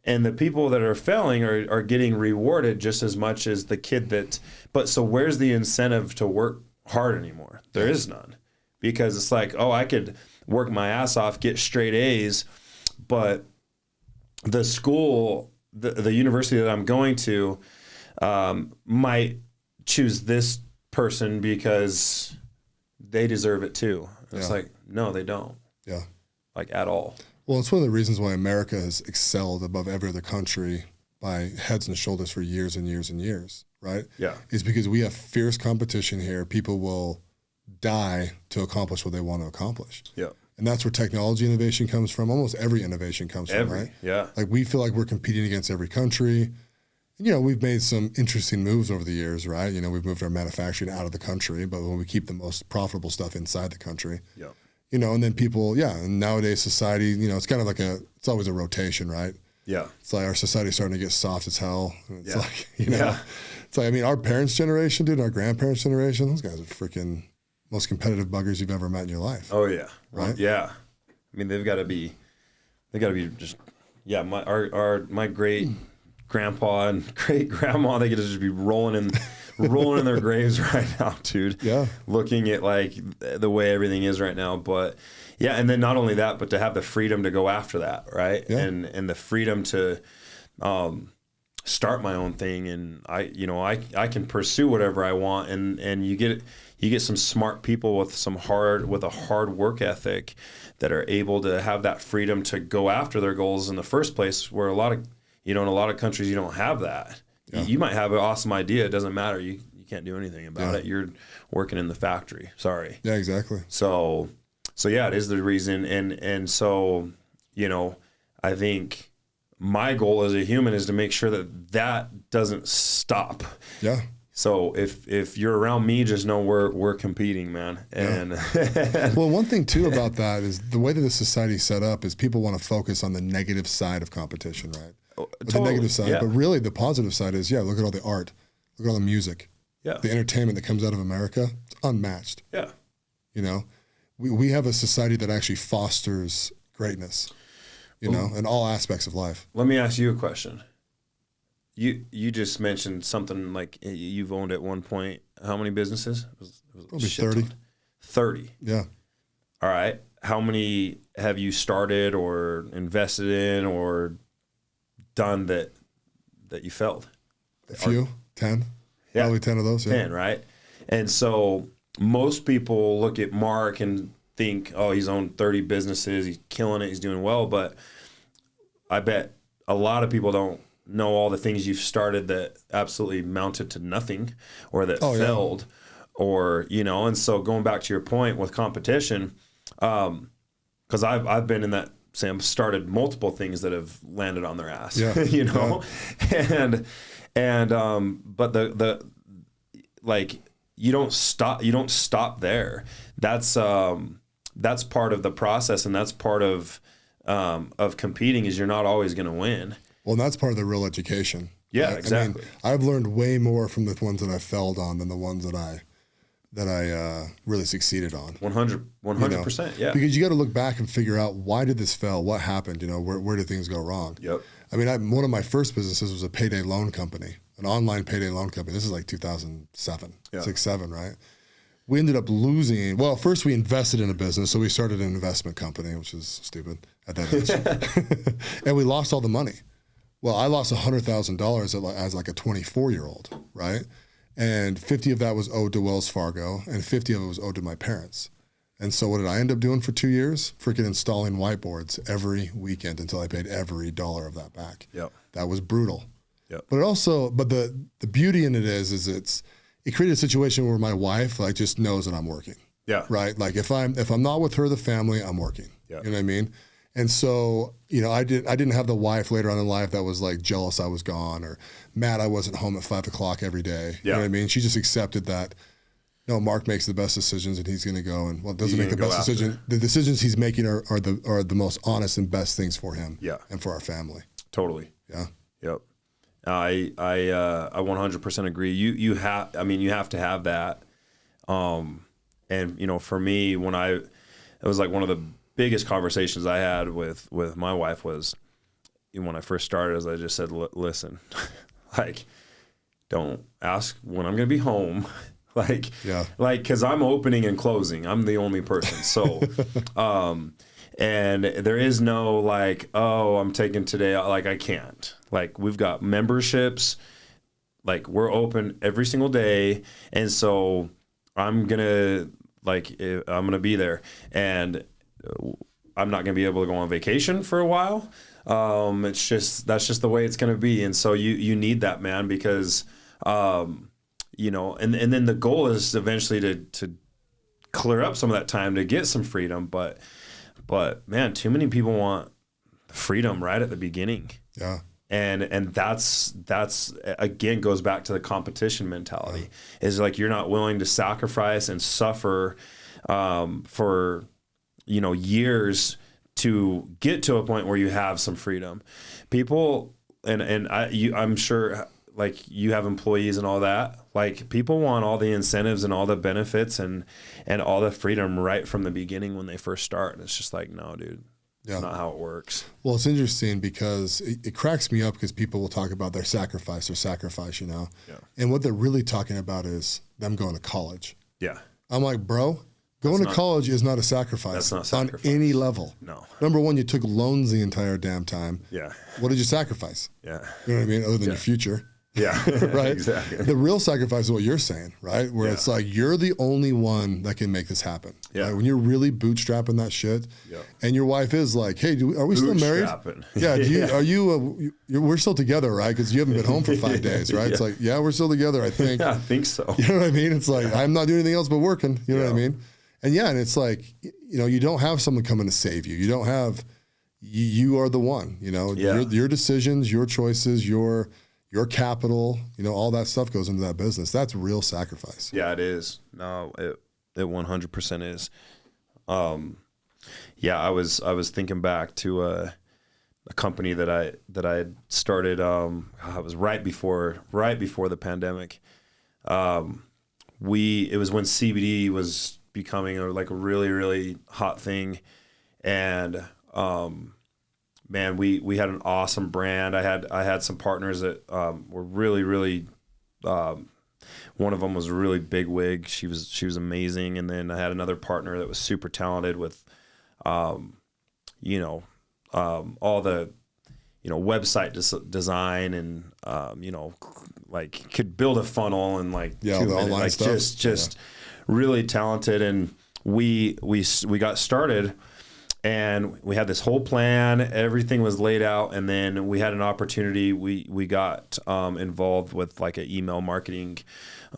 And the people that are failing are getting rewarded just as much as the kid so where's the incentive to work hard anymore? There is none, because it's like, oh, I could work my ass off, get straight A's, but the school, the university that I'm going to, might choose this person because they deserve it too. It's like, no, they don't. Yeah. Like, at all. Well, it's one of the reasons why America has excelled above every other country by heads and shoulders for years and years and years, right? Yeah. Is because we have fierce competition here. People will die to accomplish what they want to accomplish. Yeah. And that's where technology innovation comes from. Almost every innovation comes from, right? Yeah. Like, we feel like we're competing against every country. You know, we've made some interesting moves over the years, right? You know, we've moved our manufacturing out of the country, but when we keep the most profitable stuff inside the country. Yeah. You know, and then people, and nowadays society, you know, it's kind of like it's always a rotation, right? Yeah. It's like our society's starting to get soft as hell. And it's like, you know, it's like, I mean, our parents' generation, dude, our grandparents' generation, those guys are freaking most competitive buggers you've ever met in your life. Oh yeah. Right? Yeah. I mean, they got to be just, yeah, my great grandpa and great grandma, they could just be rolling in their graves right now, dude. Yeah. Looking at like the way everything is right now. But yeah, and then not only that, but to have the freedom to go after that, right? Yeah. And the freedom to start my own thing, and I can pursue whatever I want, and you get some smart people with a hard work ethic that are able to have that freedom to go after their goals in the first place, where in a lot of countries you don't have that. Yeah. You might have an awesome idea, it doesn't matter, you can't do anything about it. You're working in the factory. Sorry. Yeah, exactly. So yeah, it is the reason, and so I think my goal as a human is to make sure that doesn't stop. Yeah. So if you're around me, just know we're competing, man. And well, one thing too about that is the way that the society's set up is people want to focus on the negative side of competition, right? Totally. The negative side, yeah. But really the positive side is, look at all the art, look at all the music, yeah, the entertainment that comes out of America. It's unmatched. Yeah. We have a society that actually fosters greatness, in all aspects of life. Let me ask you a question. You just mentioned something like you've owned at one point. How many businesses? It was probably 30. 30. Yeah. All right. How many have you started or invested in or done that you failed? A few, 10. Yeah. Probably 10 of those. Yeah. 10, right? And so most people look at Mark and think, oh, he's owned 30 businesses, he's killing it, he's doing well. But I bet a lot of people don't know all the things you've started that absolutely mounted to nothing or that failed, or and so going back to your point with competition, because I've been in that same, started multiple things that have landed on their ass, and but the like you don't stop there. That's part of the process, and that's part of competing, is you're not always going to win. Well, and that's part of the real education. Yeah, right? exactly. I've learned way more from the ones that I failed on than the ones that I really succeeded on. 100%. Yeah. Because you got to look back and figure out, why did this fail? What happened? Where did things go wrong? Yep. I mean, one of my first businesses was a payday loan company, an online payday loan company. This is like 2007, 6, 7, right? We ended up losing. Well, first we invested in a business, so we started an investment company, which is stupid at that age, and we lost all the money. Well, I lost $100,000 as like a 24-year-old, right? And 50 of that was owed to Wells Fargo, and 50 of it was owed to my parents. And so what did I end up doing for 2 years? Freaking installing whiteboards every weekend until I paid every dollar of that back. Yep. That was brutal. Yep. But the beauty in it is it created a situation where my wife like just knows that I'm working. Yeah. Right. Like if I'm not with her, the family, I'm working. Yeah. You know what I mean? And so, I didn't have the wife later on in life that was like jealous I was gone, or mad I wasn't home at 5 o'clock every day. Yeah. You know what I mean? She just accepted that, no, Mark makes the best decisions and he's going to go, and doesn't make the best decision. The decisions he's making are the most honest and best things for him. Yeah. And for our family. Totally. Yeah. Yep. I 100% agree. You have to have that. And for me, it was like one of the biggest conversations I had with my wife was when I first started, as I just said, listen, like, don't ask when I'm going to be home. Cause I'm opening and closing. I'm the only person. So, and there is no like, oh, I'm taking today. Like I can't, like we've got memberships, like we're open every single day. And so I'm going to be there, and I'm not going to be able to go on vacation for a while. That's just the way it's going to be. And so you need that, man, because, and then the goal is eventually to clear up some of that time to get some freedom. But man, too many people want freedom right at the beginning. Yeah. And that's again goes back to the competition mentality. Is like you're not willing to sacrifice and suffer for years to get to a point where you have some freedom. People, I'm sure like you have employees and all that. Like people want all the incentives and all the benefits and all the freedom right from the beginning when they first start. And it's just like, no, dude, it's not how it works. Well, it's interesting because it cracks me up because people will talk about their sacrifice, you know? Yeah. And what they're really talking about is them going to college. Yeah. I'm like, bro, going to college is not a sacrifice. That's not sacrifice. On any level. No. Number one, you took loans the entire damn time. Yeah. What did you sacrifice? Yeah. You know what I mean? Other than your future. Yeah. Right? Exactly. The real sacrifice is what you're saying, right? Where it's like, you're the only one that can make this happen. Yeah. Right? When you're really bootstrapping that shit and your wife is like, hey, are we still married? Yeah. We're still together, right? Because you haven't been home for 5 days, right? It's like, yeah, we're still together, I think. Yeah, I think so. You know what I mean? It's like, I'm not doing anything else but working. You know what I mean? And it's like, you don't have someone coming to save you. You don't have, you are the one, your decisions, your choices, your capital, all that stuff goes into that business. That's real sacrifice. Yeah, it is. No, it 100% is. I was thinking back to a company that I had started. It was right before the pandemic. It was when CBD was becoming a really, really hot thing. And, man, we had an awesome brand. I had some partners that, were really, really, one of them was a really big wig. She was amazing. And then I had another partner that was super talented with, all the, website design and, could build a funnel in 2 minutes, just really talented. And we got started and we had this whole plan, everything was laid out. And then we had an opportunity. We got, involved with an email marketing,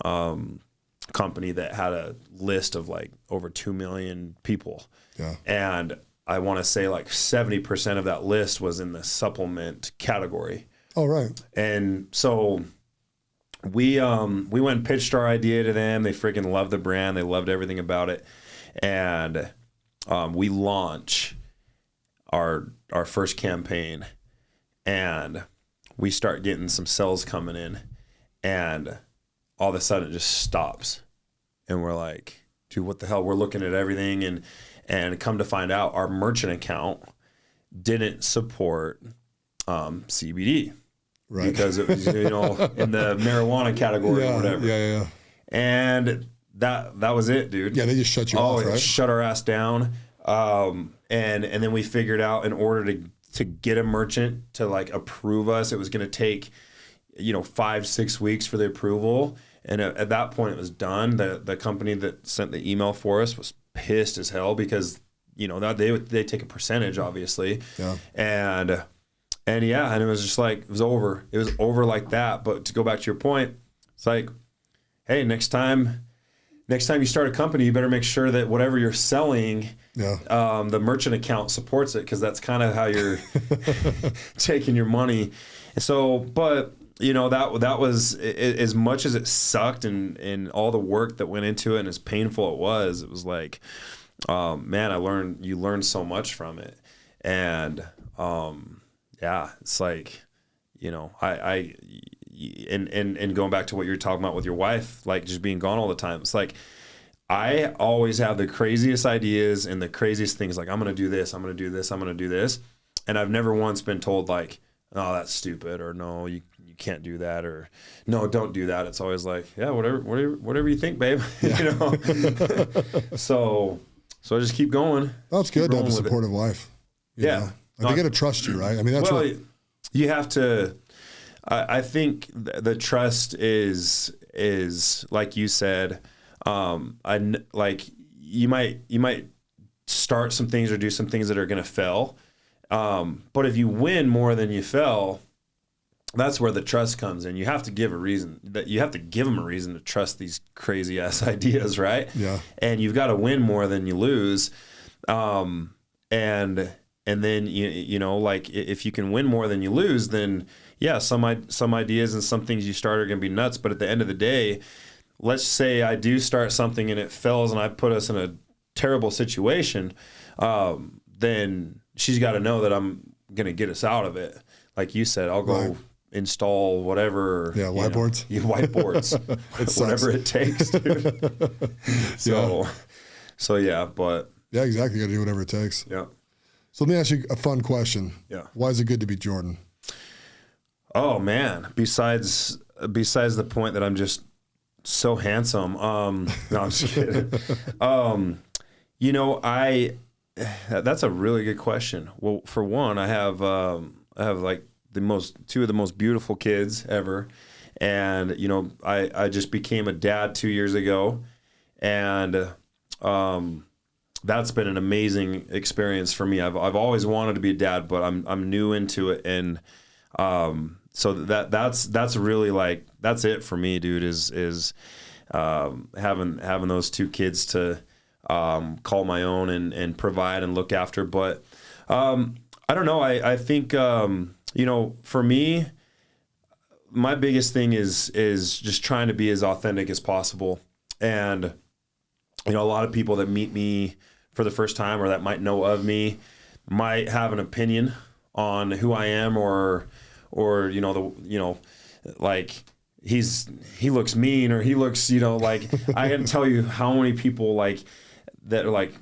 company that had a list of over 2 million people. Yeah. And I want to say 70% of that list was in the supplement category. Oh, right. And so we went and pitched our idea to them. They freaking loved the brand. They loved everything about it. And we launch our first campaign and we start getting some sales coming in and all of a sudden it just stops. And we're like, dude, what the hell? We're looking at everything and come to find out our merchant account didn't support CBD. Right. Because it was, in the marijuana category or whatever. Yeah. And that was it, dude. Yeah, they just shut you off, right? Shut our ass down. And then we figured out in order to get a merchant to approve us, it was going to take, 5-6 weeks for the approval. And at that point it was done. The company that sent the email for us was pissed as hell because, that they take a percentage, obviously. Yeah. And it was just it was over. It was over like that. But to go back to your point, it's like, hey, next time you start a company, you better make sure that whatever you're selling, the merchant account supports it, because that's kind of how you're taking your money. And so, but that was, as much as it sucked and all the work that went into it and as painful it was like, man, you learn so much from it. And, it's like, and going back to what you're talking about with your wife, just being gone all the time. It's like, I always have the craziest ideas and the craziest things. I'm going to do this, I'm going to do this, I'm going to do this. And I've never once been told oh, that's stupid, or no, you can't do that, or no, don't do that. It's always yeah, whatever you think, babe. Yeah. So I just keep going. Well, it's good to have a supportive wife. You know? They got to trust you, right? I mean, that's you have to. I think the trust is like you said. You might start some things or do some things that are going to fail, but if you win more than you fail, that's where the trust comes in. You have to give a reason. That you have to give them a reason to trust these crazy ass ideas, right? Yeah. And you've got to win more than you lose, and then if you can win more than you lose, then some ideas and some things you start are going to be nuts. But at the end of the day, let's say I do start something and it fails and I put us in a terrible situation, then she's got to know that I'm going to get us out of it. Like you said, I'll go install whatever. Yeah, whiteboards. Whiteboards. Whatever it takes, dude. So yeah, but. Yeah, exactly. You got to do whatever it takes. Yeah. So let me ask you a fun question. Yeah. Why is it good to be Jordan? Oh man, besides the point that I'm just so handsome. No, I'm just kidding. That's a really good question. Well, for one, I have like two of the most beautiful kids ever. And, I just became a dad 2 years ago, and that's been an amazing experience for me. I've always wanted to be a dad, but I'm new into it. And, so that's really like, that's it for me, dude, is having those two kids to call my own and provide and look after. But I don't know. I think for me, my biggest thing is just trying to be as authentic as possible. And a lot of people that meet me for the first time or that might know of me might have an opinion on who I am, or like he looks mean, or he looks, like, I can tell you how many people like that are like,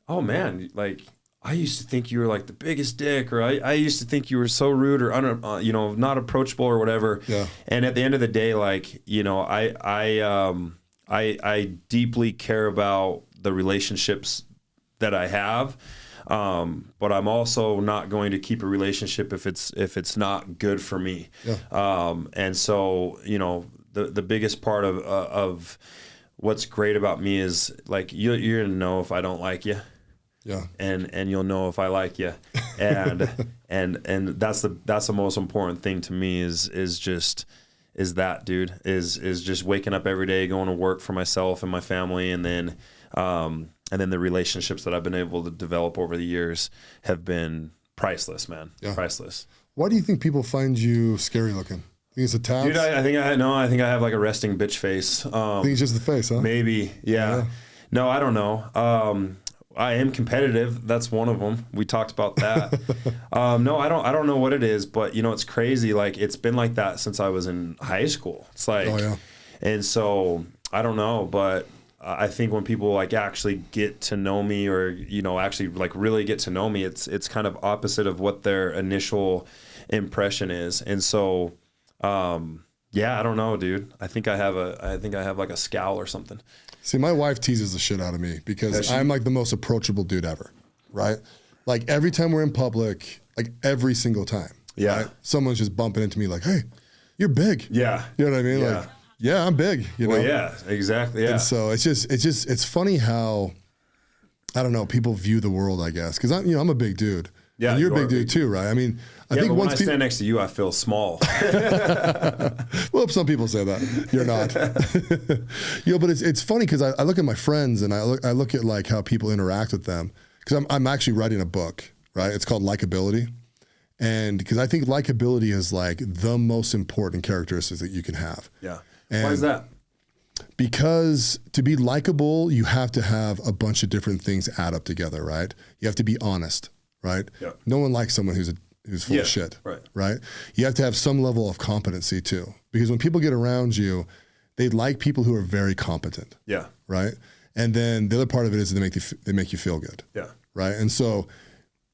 oh man, like, I used to think you were like the biggest dick, or I used to think you were so rude or not approachable or whatever. Yeah. And at the end of the day, like, I deeply care about the relationships that I have. But I'm also not going to keep a relationship if it's not good for me. Yeah. And so, the biggest part of what's great about me is, like, you're gonna know if I don't like you. Yeah. And you'll know if I like you. And and that's the most important thing to me is that, dude, is just waking up every day, going to work for myself and my family, and then the relationships that I've been able to develop over the years have been priceless, man. Yeah. Priceless. Why do you think people find you scary looking? Think it's a tabs? Dude, I think I have like a resting bitch face. I think it's just the face, huh? Maybe, yeah. No, I don't know. I am competitive. That's one of them. We talked about that. No, I don't know what it is, but it's crazy. Like, it's been like that since I was in high school. It's like, oh, yeah. And so I don't know, but I think when people like actually get to know me, or actually like really get to know me, it's kind of opposite of what their initial impression is. And so yeah, I don't know, dude. I think I have like a scowl or something. See, my wife teases the shit out of me because I'm like the most approachable dude ever, right? Like, every time we're in public, like every single time, yeah, right? Someone's just bumping into me like, "Hey, you're big." Yeah. You know what I mean? Yeah. Like, yeah, I'm big, Well, yeah, exactly. Yeah. And so it's funny how, I don't know, people view the world, I guess. Cause I'm a big dude. Yeah. And you're a big dude too, right? I mean, I think when I stand next to you, I feel small. Well, some people say that. You're not. But it's funny because I look at my friends and I look at like how people interact with them, because I'm actually writing a book, right? It's called Likeability. And because I think likability is like the most important characteristics that you can have. Yeah. And why is that? Because to be likable, you have to have a bunch of different things add up together, right? You have to be honest, right? Yeah. No one likes someone who's full of shit, right? You have to have some level of competency too, because when people get around you, they like people who are very competent. Yeah. Right. And then the other part of it is they make you feel good. Yeah. Right. And so,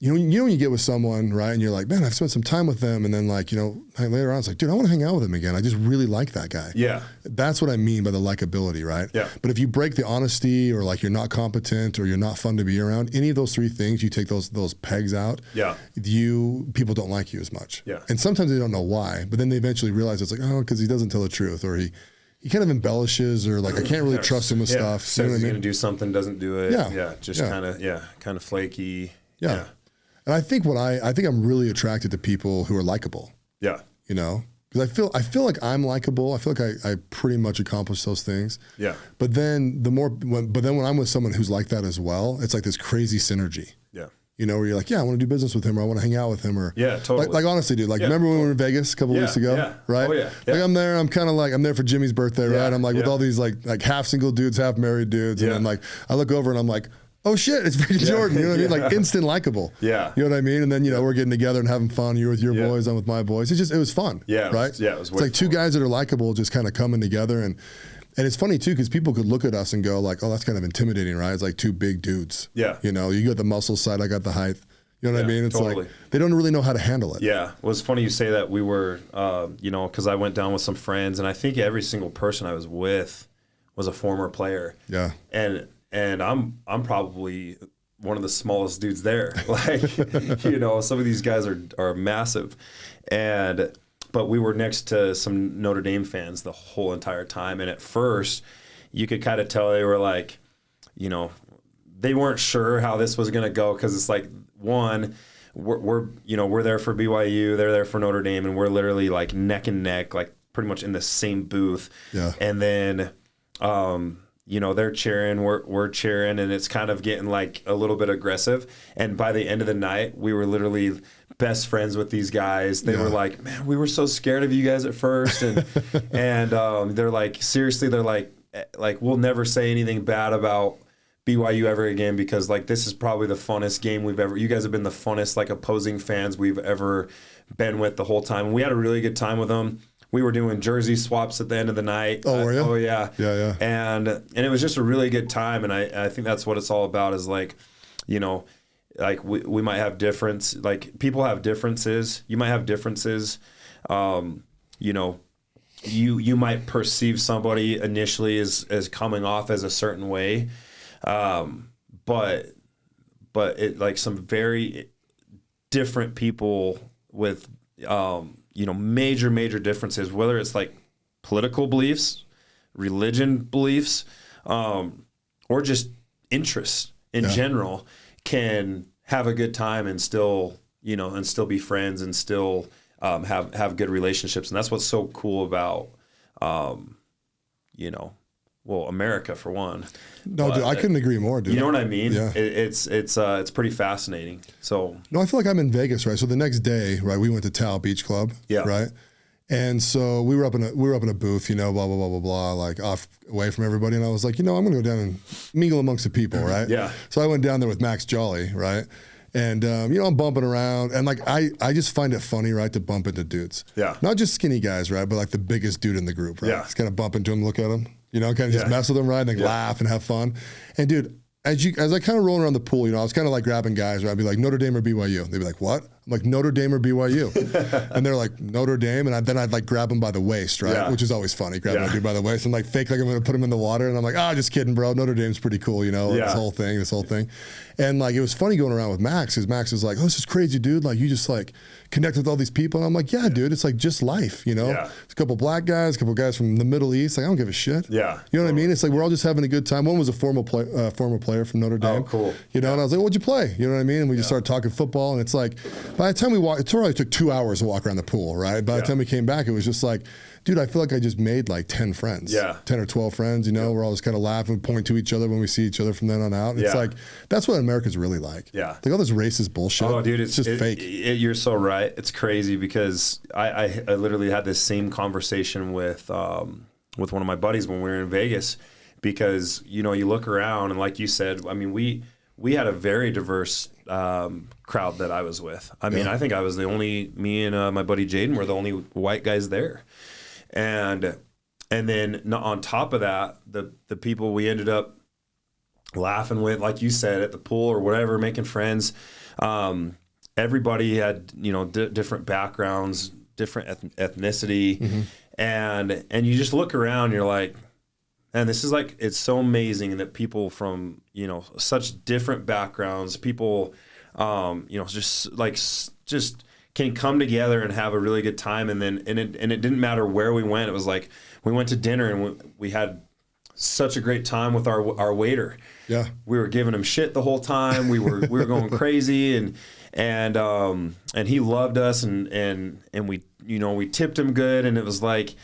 when you get with someone, right, and you're like, man, I've spent some time with them, and then like, later on, it's like, dude, I want to hang out with him again. I just really like that guy. Yeah. That's what I mean by the likability, right? Yeah. But if you break the honesty, or like you're not competent, or you're not fun to be around, any of those three things, you take those pegs out, people don't like you as much. Yeah. And sometimes they don't know why, but then they eventually realize it's like, oh, because he doesn't tell the truth, or he kind of embellishes, or like, I can't really trust him with stuff. Says he's going to do something, doesn't do it. Yeah. Yeah. Just kind of flaky. Yeah. And I think I'm really attracted to people who are likable. Yeah. Because I feel like I'm likable. I feel like I pretty much accomplish those things. Yeah. But then when I'm with someone who's like that as well, it's like this crazy synergy. Yeah. Where you're like, yeah, I want to do business with him, or I want to hang out with him, or totally. Like honestly, dude. Like, remember when we were in Vegas a couple weeks ago? Yeah. Right. Oh yeah. Like, I'm there. I'm kind of like, I'm there for Jimmy's birthday, right? I'm like with all these like half single dudes, half married dudes, and then like I look over and I'm like, oh shit, it's Brady Jordan. You know what I mean? Like instant likable. Yeah. You know what I mean? And then, we're getting together and having fun. You're with your boys, I'm with my boys. It was fun. Yeah. Right? It was it's like two guys that are likable just kind of coming together. And it's funny too, because people could look at us and go like, oh, that's kind of intimidating, right? It's like two big dudes. Yeah. You got the muscle side, I got the height. You know what I mean? It's totally. like they don't really know how to handle it. Yeah. Well, it's funny you say that. We were, because I went down with some friends, and I think every single person I was with was a former player. Yeah. And I'm probably one of the smallest dudes there. Like, some of these guys are massive. But we were next to some Notre Dame fans the whole entire time. And at first, you could kind of tell they were like, they weren't sure how this was going to go, because it's like, one, we're there for BYU, they're there for Notre Dame, and we're literally like neck and neck, like pretty much in the same booth. Yeah. And then, they're cheering, we're cheering, and it's kind of getting like a little bit aggressive. And by the end of the night, we were literally best friends with these guys. They were like, man, we were so scared of you guys at first, and they're like, seriously, they're like we'll never say anything bad about BYU ever again, because like this is probably the funnest game you guys have been the funnest like opposing fans we've ever been with the whole time. And we had a really good time with them. We were doing jersey swaps at the end of the night. Oh, were you? Oh yeah. Yeah. And it was just a really good time. And I think that's what it's all about, is like, like we might have people have differences. You might have differences. You might perceive somebody initially as coming off as a certain way. But it like some very different people with, major differences, whether it's like political beliefs, religion beliefs, or just interests in general, can have a good time and still be friends and still, have good relationships. And that's what's so cool about, America, for one. No, dude, I couldn't agree more, dude. You know what I mean? Yeah. It's pretty fascinating. So no, I feel like I'm in Vegas, right? So the next day, right, we went to Tao Beach Club, right? And so we were up in a booth, blah blah blah blah blah, like off away from everybody. And I was like, I'm gonna go down and mingle amongst the people, right? Yeah. So I went down there with Max Jolly, right? And I'm bumping around, and like I just find it funny, right, to bump into dudes. Yeah. Not just skinny guys, right, but like the biggest dude in the group, right? Yeah. Just kind of bump into him, look at him, kind of just mess with them, right, and laugh and have fun. And dude, as I kind of rolling around the pool, I was kind of like grabbing guys, right? I'd be like, Notre Dame or BYU? They'd be like, what? I'm like, Notre Dame or BYU? And they're like, Notre Dame. And then I'd like grab them by the waist, right? Yeah. Which is always funny, grabbing a dude by the waist and like fake like I'm going to put him in the water. And I'm like, just kidding, bro. Notre Dame's pretty cool, this whole thing. And like, it was funny going around with Max, because Max was like, this is crazy, dude. Like, you just like connect with all these people. And I'm like, yeah, dude, it's like just life, Yeah. It's a couple black guys, a couple guys from the Middle East. Like, I don't give a shit. Yeah. You know what I mean? It's like, we're all just having a good time. One was a former player from Notre Dame. Oh, cool. And I was like, what'd you play? You know what I mean? And we just started talking football. And it's like, by the time we walked, it probably took 2 hours to walk around the pool, right? By the time we came back, it was just like, dude, I feel like I just made like 10 friends. Yeah. 10 or 12 friends, We're all just kind of laughing, point to each other when we see each other from then on out. It's like, that's what America's really like. Yeah. Like all this racist bullshit. Oh, dude, it's just fake. You're so right. It's crazy, because I literally had this same conversation with one of my buddies when we were in Vegas, because, you look around and like you said, I mean, we had a very diverse crowd that I was with. I mean, I think I was me and my buddy Jaden were the only white guys there. And then on top of that, the people we ended up laughing with, like you said, at the pool or whatever, making friends, everybody had, different backgrounds, different ethnicity. Mm-hmm. And you just look around and you're like, and this is like, it's so amazing that people from, such different backgrounds, people, just can come together and have a really good time. And it didn't matter where we went. It was like, we went to dinner and we had such a great time with our waiter. Yeah. We were giving him shit the whole time. We were going crazy, and he loved us, and we, we tipped him good. And it was like,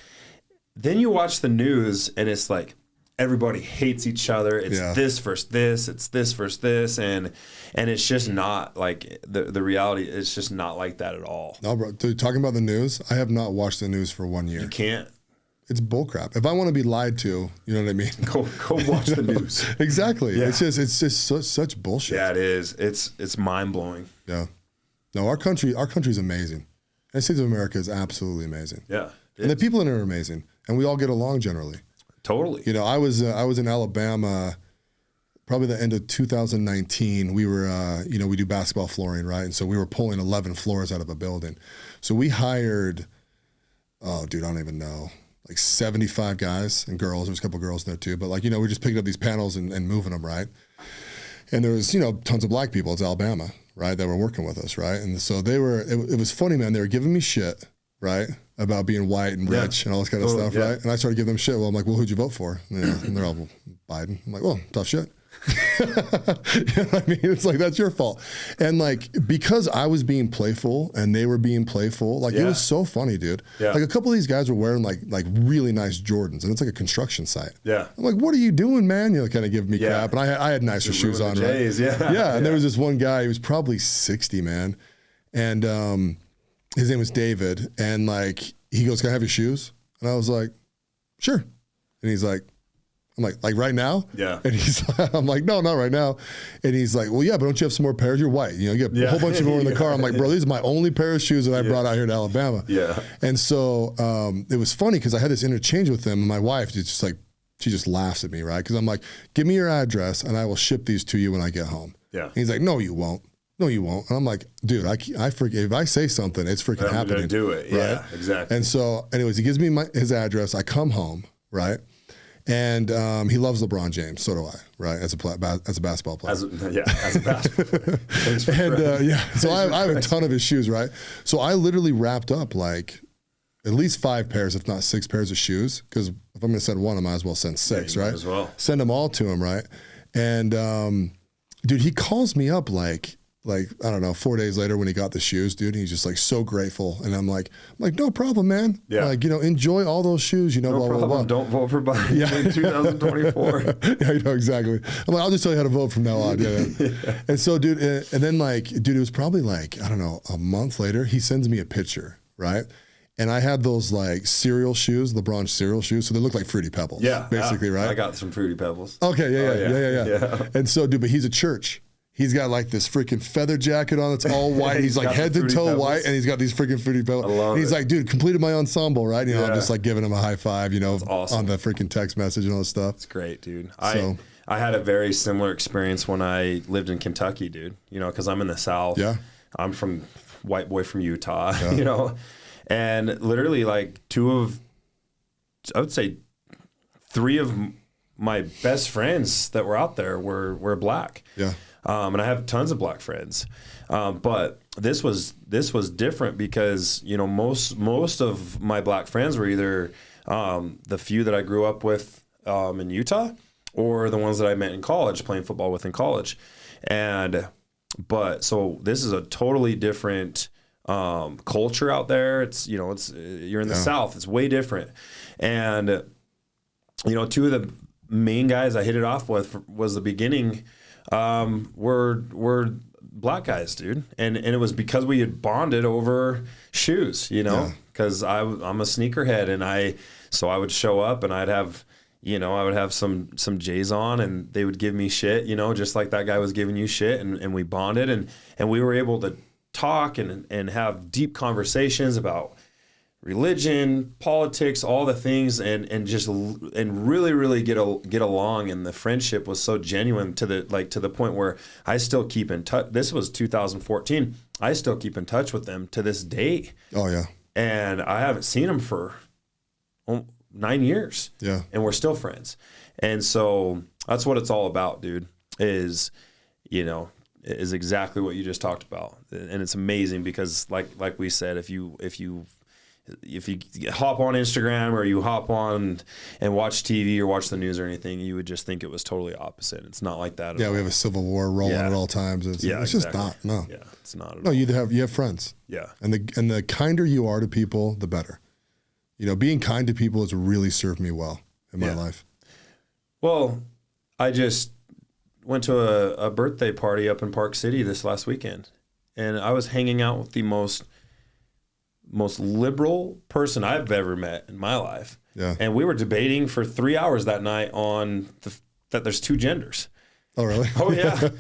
then you watch the news and it's like, everybody hates each other. It's this versus this. It's this versus this, and it's just not like the reality. It's just not like that at all. No, bro. Dude, talking about the news, I have not watched the news for 1 year. You can't. It's bullcrap. If I want to be lied to, you know what I mean? Go watch the news. Exactly. Yeah. It's just such bullshit. Yeah, it is. It's mind blowing. Yeah. No, our country's amazing. The States of America is absolutely amazing. Yeah. And the people in it are amazing, and we all get along generally. Totally. You know, I was in Alabama, probably the end of 2019. We were, we do basketball flooring, right? And so we were pulling 11 floors out of a building. So we hired, I don't even know, like 75 guys and girls. There was a couple of girls in there too, but we just picking up these panels and moving them, right? And there was, tons of black people. It's Alabama, right? That were working with us, right? And so it was funny, man. They were giving me shit, right? About being white and rich and all this kind of stuff, right? And I started giving them shit. Well, I'm like, well, who'd you vote for? And they're all, Biden. I'm like, well, tough shit. You know what I mean? It's like, that's your fault. And because I was being playful and they were being playful, it was so funny, dude. Yeah. Like a couple of these guys were wearing like really nice Jordans, and it's like a construction site. Yeah. I'm like, what are you doing, man? Kind of giving me crap. And I had nicer shoes on, J's, right? Yeah. And there was this one guy, he was probably 60, man. And his name was David. And he goes, can I have your shoes? And I was like, sure. And he's like, I'm like right now? Yeah. And I'm like, no, not right now. And he's like, well, yeah, but don't you have some more pairs? You're white. You get a whole bunch of more in the car. I'm like, bro, these are my only pair of shoes that I brought out here to Alabama. Yeah. And so it was funny because I had this interchange with him, and my wife she just laughs at me, right? Because I'm like, give me your address and I will ship these to you when I get home. Yeah. And he's like, no, you won't. No, you won't. And I'm like, dude, I forget. If I say something, it's freaking happening. I'm gonna do it. Right? Yeah, exactly. And so, anyways, he gives me his address. I come home, right? And he loves LeBron James. So do I, right? As a basketball player. As a basketball player. So I have a ton of his shoes, right? So I literally wrapped up at least 5 pairs, if not 6 pairs of shoes. Because if I'm going to send one, I might as well send 6, right? As well. Send them all to him, right? And dude, he calls me up I don't know, 4 days later when he got the shoes, dude, he's just so grateful. And I'm like, no problem, man. Yeah. Enjoy all those shoes, no blah, problem. blah, blah. Don't vote for Biden in 2024. Yeah, exactly. I'm like, I'll just tell you how to vote from now on. Yeah. And so, dude, and then dude, it was probably I don't know, a month later, he sends me a picture, right? And I had those cereal shoes, LeBron cereal shoes. So they look like Fruity Pebbles. Yeah. Basically, right? I got some Fruity Pebbles. Okay, yeah. And so, dude, but he's at church. He's got this freaking feather jacket on that's all white. He's head to toe white, and he's got these freaking Fruity Pebbles. And he's like, dude, completed my ensemble, right? I'm just giving him a high five, awesome. On the freaking text message and all this stuff. It's great, dude. I had a very similar experience when I lived in Kentucky, dude. Because I'm in the South. Yeah. I'm from white boy from Utah, and literally I would say 3 of my best friends that were out there were black. Yeah. And I have tons of black friends, but this was different because most of my black friends were either the few that I grew up with in Utah, or the ones that I met in college, playing football with in college, so this is a totally different culture out there. It's you're in the South, it's way different, and 2 of the main guys I hit it off with was the beginning. Were black guys, dude, and it was because we had bonded over shoes, because I'm a sneakerhead, and I would show up and I'd have some J's on, and they would give me shit, just like that guy was giving you shit, and we bonded, and we were able to talk and have deep conversations about religion, politics, all the things, and really, really get along. And the friendship was so genuine to the point where I still keep in touch. This was 2014. I still keep in touch with them to this day. Oh yeah. And I haven't seen them for 9 years. Yeah. And we're still friends. And so that's what it's all about, dude, is exactly what you just talked about. And it's amazing because like we said, if you hop on Instagram or you hop on and watch TV or watch the news or anything, you would just think it was totally opposite. It's not like that at all. We have a civil war rolling at all times. It's just not. No. Yeah, it's not at all. You have friends. Yeah. And the kinder you are to people, the better. Being kind to people has really served me well in my life. Well, I just went to a birthday party up in Park City this last weekend, and I was hanging out with the most liberal person I've ever met in my life. Yeah. And we were debating for 3 hours that night on that there's 2 genders. Oh, really? Oh, yeah.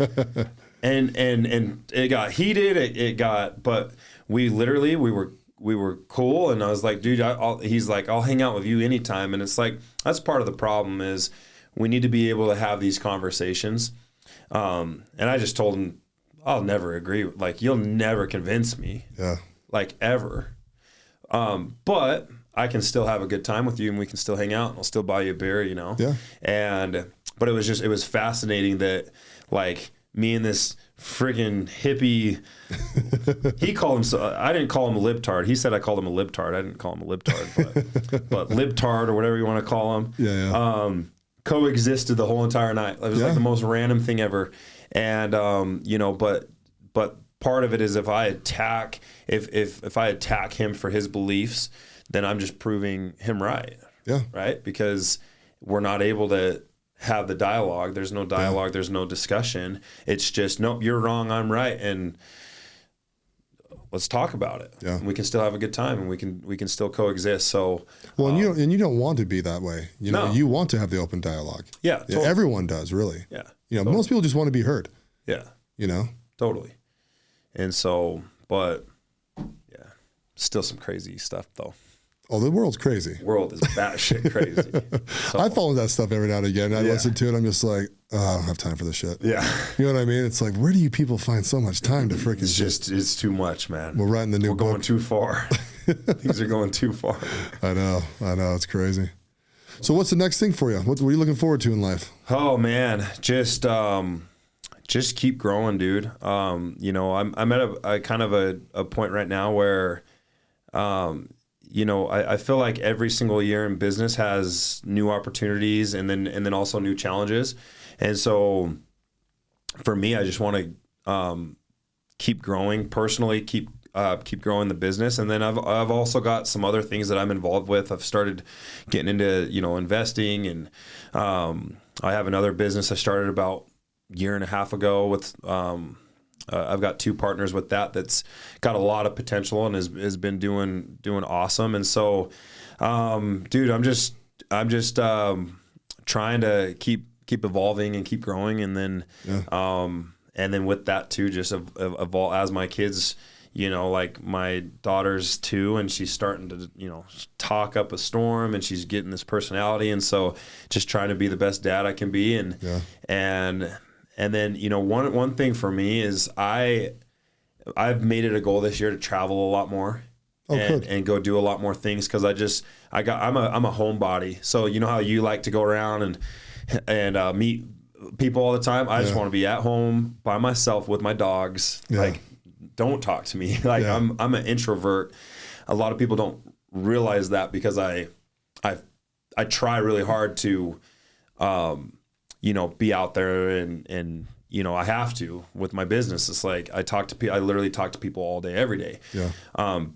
and it got heated. But we were cool. And I was like, dude, he's like, I'll hang out with you anytime. And it's like, that's part of the problem is we need to be able to have these conversations. And I just told him, I'll never agree. Like, you'll never convince me. Yeah. Like, ever. But I can still have a good time with you and we can still hang out and I'll still buy you a beer, you know? Yeah. But it was fascinating that, like, me and this friggin' hippie, I didn't call him a libtard. He said I called him a libtard. I didn't call him a libtard, but libtard or whatever you want to call him. Yeah. Coexisted the whole entire night. It was like the most random thing ever. And, but part of it is if I attack him for his beliefs, then I'm just proving him right. Yeah. Right. Because we're not able to have the dialogue. There's no dialogue. There's no discussion. It's just, nope, you're wrong. I'm right. And let's talk about it. Yeah. We can still have a good time and we can still coexist. So, well, and you don't want to be that way. You know, you want to have the open dialogue. Yeah. Totally. Everyone does, really. Yeah. Totally. Most people just want to be heard. Yeah. Totally. And so, but yeah, still some crazy stuff though. Oh, the world's crazy. World is batshit crazy. So, I follow that stuff every now and again. I listen to it. I'm just like, oh, I don't have time for this shit. Yeah. You know what I mean? It's like, where do you people find so much time to freaking it's too much, man. We're writing the new book. We're going too far. Things are going too far. I know. It's crazy. So what's the next thing for you? What are you looking forward to in life? Oh, man. Just keep growing, dude. I'm at a kind of a point right now where, I feel like every single year in business has new opportunities and then also new challenges. And so for me, I just want to keep growing personally, keep growing the business. And then I've also got some other things that I'm involved with. I've started getting into, investing, and I have another business I started about a year and a half ago with I've got 2 partners with that's got a lot of potential and has been doing awesome. And so, dude, I'm just trying to keep evolving and keep growing. And then with that too, just evolve as my kids, like my daughter's 2 and she's starting to, talk up a storm and she's getting this personality. And so just trying to be the best dad I can be. And then, one thing for me is I've made it a goal this year to travel a lot more and go do a lot more things. Cause I'm a homebody. So you know how you like to go around and meet people all the time. I just want to be at home by myself with my dogs. Yeah. Like, don't talk to me. Like I'm an introvert. A lot of people don't realize that because I try really hard to, be out there and I have to with my business. It's like I literally talk to people all day, every day. Yeah.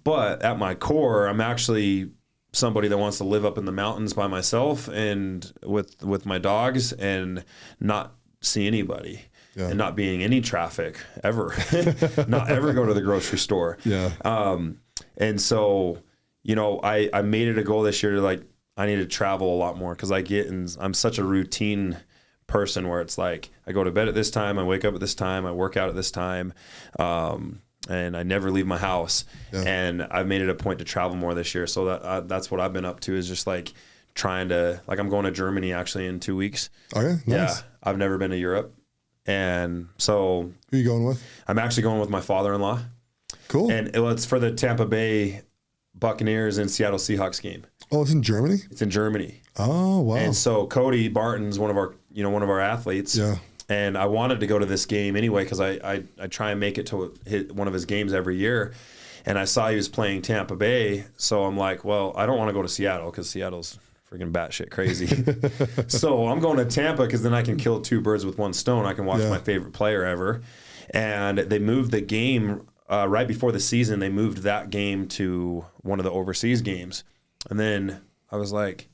But at my core, I'm actually somebody that wants to live up in the mountains by myself and with my dogs and not see anybody. Yeah. And not being any traffic ever, not ever go to the grocery store. Yeah. And so, I made it a goal this year to I need to travel a lot more because I'm such a routine person where it's like I go to bed at this time, I wake up at this time, I work out at this time, and I never leave my house. Yeah. And I've made it a point to travel more this year. So that's what I've been up to is just trying to I'm going to Germany actually in 2 weeks. Oh yeah, nice. Yeah, I've never been to Europe. And so who are you going with? I'm actually going with my father-in-law. Cool. And it's for the Tampa Bay Buccaneers and Seattle Seahawks game. Oh, it's in Germany? It's in Germany. Oh, wow. And so Cody Barton's one of our athletes. Yeah. And I wanted to go to this game anyway because I try and make it to one of his games every year. And I saw he was playing Tampa Bay. So I'm like, well, I don't want to go to Seattle because Seattle's freaking batshit crazy. So I'm going to Tampa because then I can kill 2 birds with one stone. I can watch my favorite player ever. And they moved the game right before the season. They moved that game to one of the overseas games. And then I was like,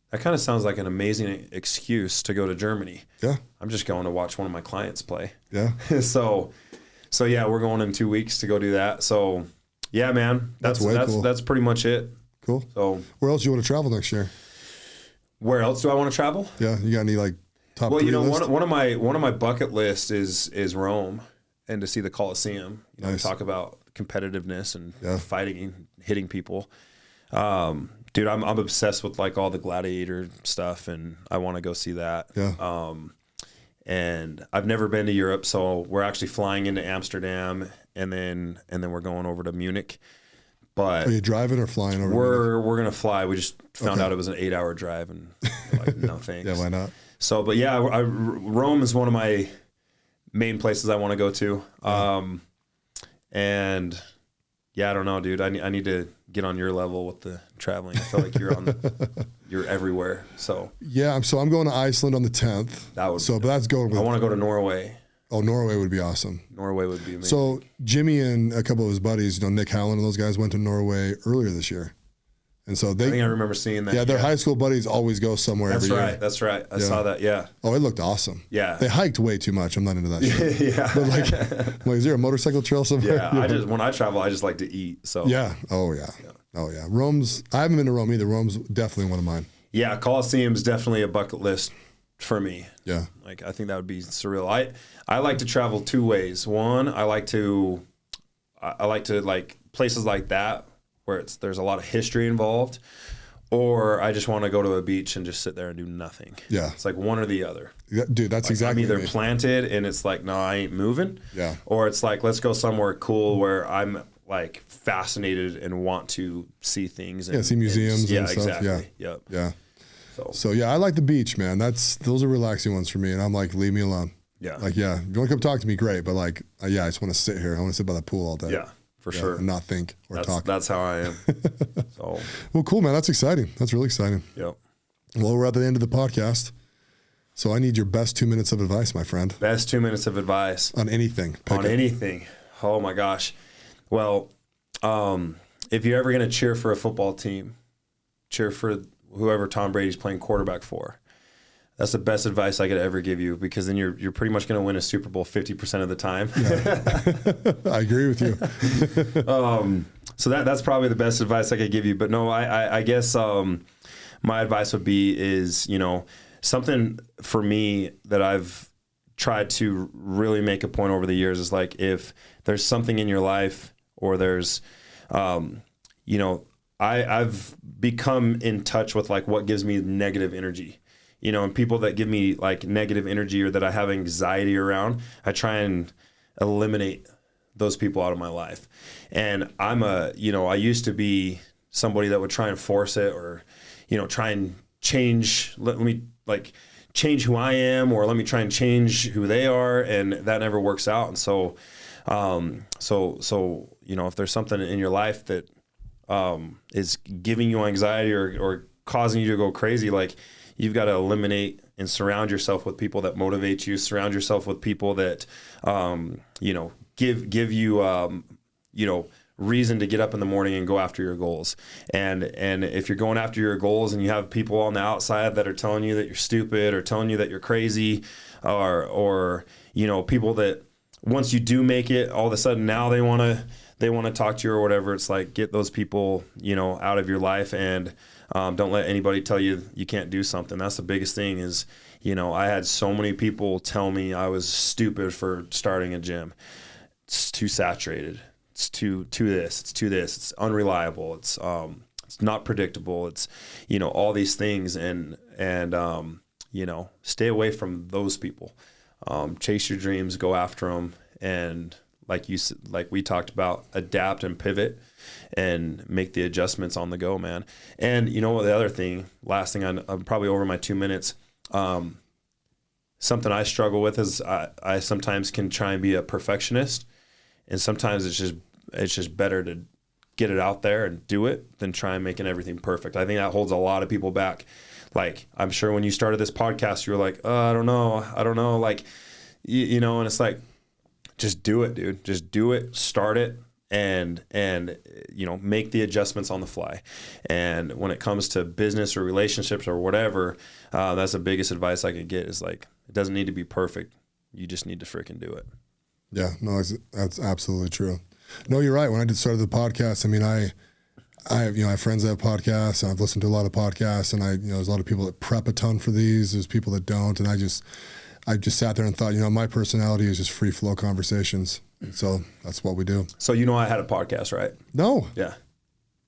that kind of sounds like an amazing excuse to go to Germany. Yeah. I'm just going to watch one of my clients play. Yeah. So yeah, we're going in 2 weeks to go do that. So yeah, man, that's cool. That's pretty much it. Cool. So where else do you want to travel next year? Where else do I want to travel? Yeah, you got any like top? Well, three list? one of my bucket lists is Rome, and to see the Colosseum. Nice. Talk about competitiveness and fighting and hitting people. Dude, I'm obsessed with like all the gladiator stuff, and I want to go see that. Yeah. And I've never been to Europe, so we're actually flying into Amsterdam, and then we're going over to Munich. But are you driving or flying over? We're gonna fly. We just found out it was an 8-hour drive, and we're like, no thanks. Yeah, why not? So, but yeah, Rome is one of my main places I want to go to. And yeah, I don't know, dude. I need to get on your level with the traveling. I feel like you're everywhere. So yeah, I'm going to Iceland on the 10th. But that's going. I want to go to Norway. Oh, Norway would be awesome. Norway would be amazing. So Jimmy and a couple of his buddies, Nick Howland and those guys went to Norway earlier this year. And so I think I remember seeing that. Yeah, their high school buddies always go somewhere every year. That's right. I saw that, yeah. Oh, it looked awesome. Yeah. They hiked way too much. I'm not into that shit. Yeah. But like, is there a motorcycle trail somewhere? Yeah, when I travel, I just like to eat. So yeah. Oh, yeah. Oh, yeah. I haven't been to Rome either. Rome's definitely one of mine. Yeah, Colosseum's definitely a bucket list for me. Yeah. Like, I think that would be surreal. I like to travel two ways. One, I like to like places like that where there's a lot of history involved, or I just want to go to a beach and just sit there and do nothing. Yeah. It's like one or the other. Yeah, dude, that's exactly I'm either planted and it's like, no, I ain't moving. Yeah. Or it's like, let's go somewhere cool where I'm like fascinated and want to see things. And, see museums and stuff. Exactly. Yeah. Yep. Yeah. So yeah, I like the beach, man. Those are relaxing ones for me. And I'm like, leave me alone. Yeah. Like, yeah, if you want to come talk to me, great. But like, I just want to sit here. I want to sit by the pool all day. Yeah. For sure. And not think or talk. That's how I am. So. Well, cool, man. That's exciting. That's really exciting. Yep. Well, we're at the end of the podcast. So I need your best 2 minutes of advice, my friend. Best 2 minutes of advice. On anything. Anything. Oh, my gosh. Well, if you're ever going to cheer for a football team, cheer for whoever Tom Brady's playing quarterback for. That's the best advice I could ever give you, because then you're pretty much going to win a Super Bowl 50% of the time. Yeah. I agree with you. So that's probably the best advice I could give you. But no, I guess my advice would be is, something for me that I've tried to really make a point over the years is like, if there's something in your life, or there's, I've become in touch with like what gives me negative energy. And people that give me like negative energy or that I have anxiety around, I try and eliminate those people out of my life. And I used to be somebody that would try and force it, or, try and change, let me like change who I am, or let me try and change who they are. And that never works out. And so, if there's something in your life that is giving you anxiety or causing you to go crazy, like, you've got to eliminate and surround yourself with people that motivate you. Surround yourself with people that, give you, reason to get up in the morning and go after your goals. And if you're going after your goals and you have people on the outside that are telling you that you're stupid, or telling you that you're crazy, or people that once you do make it, all of a sudden now they want to talk to you or whatever, it's like, get those people, out of your life, and don't let anybody tell you you can't do something. That's the biggest thing is, I had so many people tell me I was stupid for starting a gym. It's too saturated. It's too this. It's too this. It's unreliable. It's not predictable. It's, all these things, and stay away from those people. Chase your dreams, go after them, and like we talked about, adapt and pivot and make the adjustments on the go, man. And the other thing, last thing, I'm probably over my 2 minutes. Something I struggle with is I sometimes can try and be a perfectionist, and sometimes it's just better to get it out there and do it than try and making everything perfect. I think that holds a lot of people back. Like, I'm sure when you started this podcast, you were like, I don't know. Like, and it's like, just do it, dude. Just do it, start it, and make the adjustments on the fly. And when it comes to business or relationships or whatever, that's the biggest advice I could get is like, it doesn't need to be perfect. You just need to freaking do it. Yeah, no, that's absolutely true. No, you're right. When I started the podcast, I I have friends that have podcasts, and I've listened to a lot of podcasts, and there's a lot of people that prep a ton for these. There's people that don't, and I just sat there and thought, my personality is just free flow conversations. And so that's what we do. So I had a podcast, right? No. Yeah.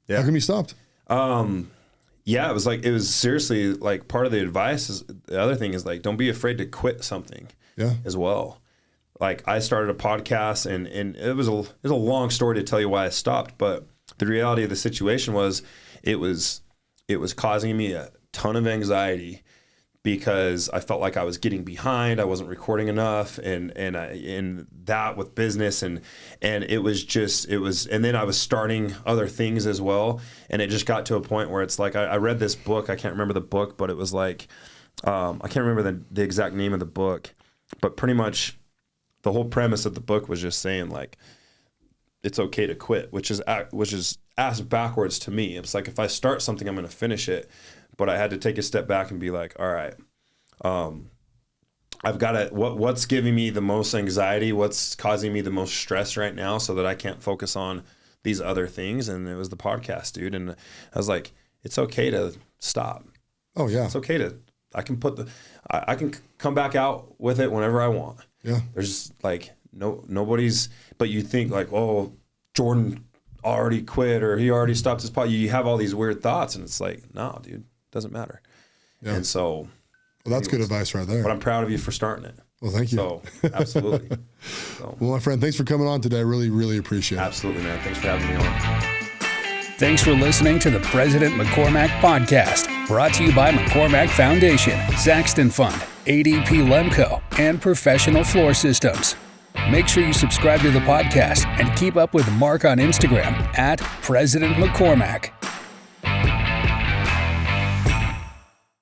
How come you stopped? Yeah, it was seriously like part of the advice is the other thing is like, don't be afraid to quit something as well. Like I started a podcast and it was a long story to tell you why I stopped, but the reality of the situation was it was causing me a ton of anxiety because I felt like I was getting behind. I wasn't recording enough and that with business and it was and then I was starting other things as well. And it just got to a point where it's like, I read this book. I can't remember the book, but it was like, I can't remember the exact name of the book, but pretty much the whole premise of the book was just saying like, it's okay to quit, which is ass backwards to me. It's like, if I start something, I'm going to finish it. But I had to take a step back and be like, all right, I've got to, what's giving me the most anxiety? What's causing me the most stress right now so that I can't focus on these other things? And it was the podcast, dude. And I was like, it's okay to stop. Oh yeah. It's okay I can come back out with it whenever I want. Yeah. There's like, nobody's, but you think like, oh, Jordan already quit or he already stopped his podcast. You have all these weird thoughts and it's like, no, dude, doesn't matter. Yeah. And so. Well, that's good advice right there. But I'm proud of you for starting it. Well, thank you. So, absolutely. Well, my friend, thanks for coming on today. I really, really appreciate it. Absolutely, man. Thanks for having me on. Thanks for listening to the President McCormack Podcast, brought to you by McCormack Foundation, Saxton Fund, ADP Lemco, and Professional Floor Systems. Make sure you subscribe to the podcast and keep up with Mark on Instagram @President McCormack.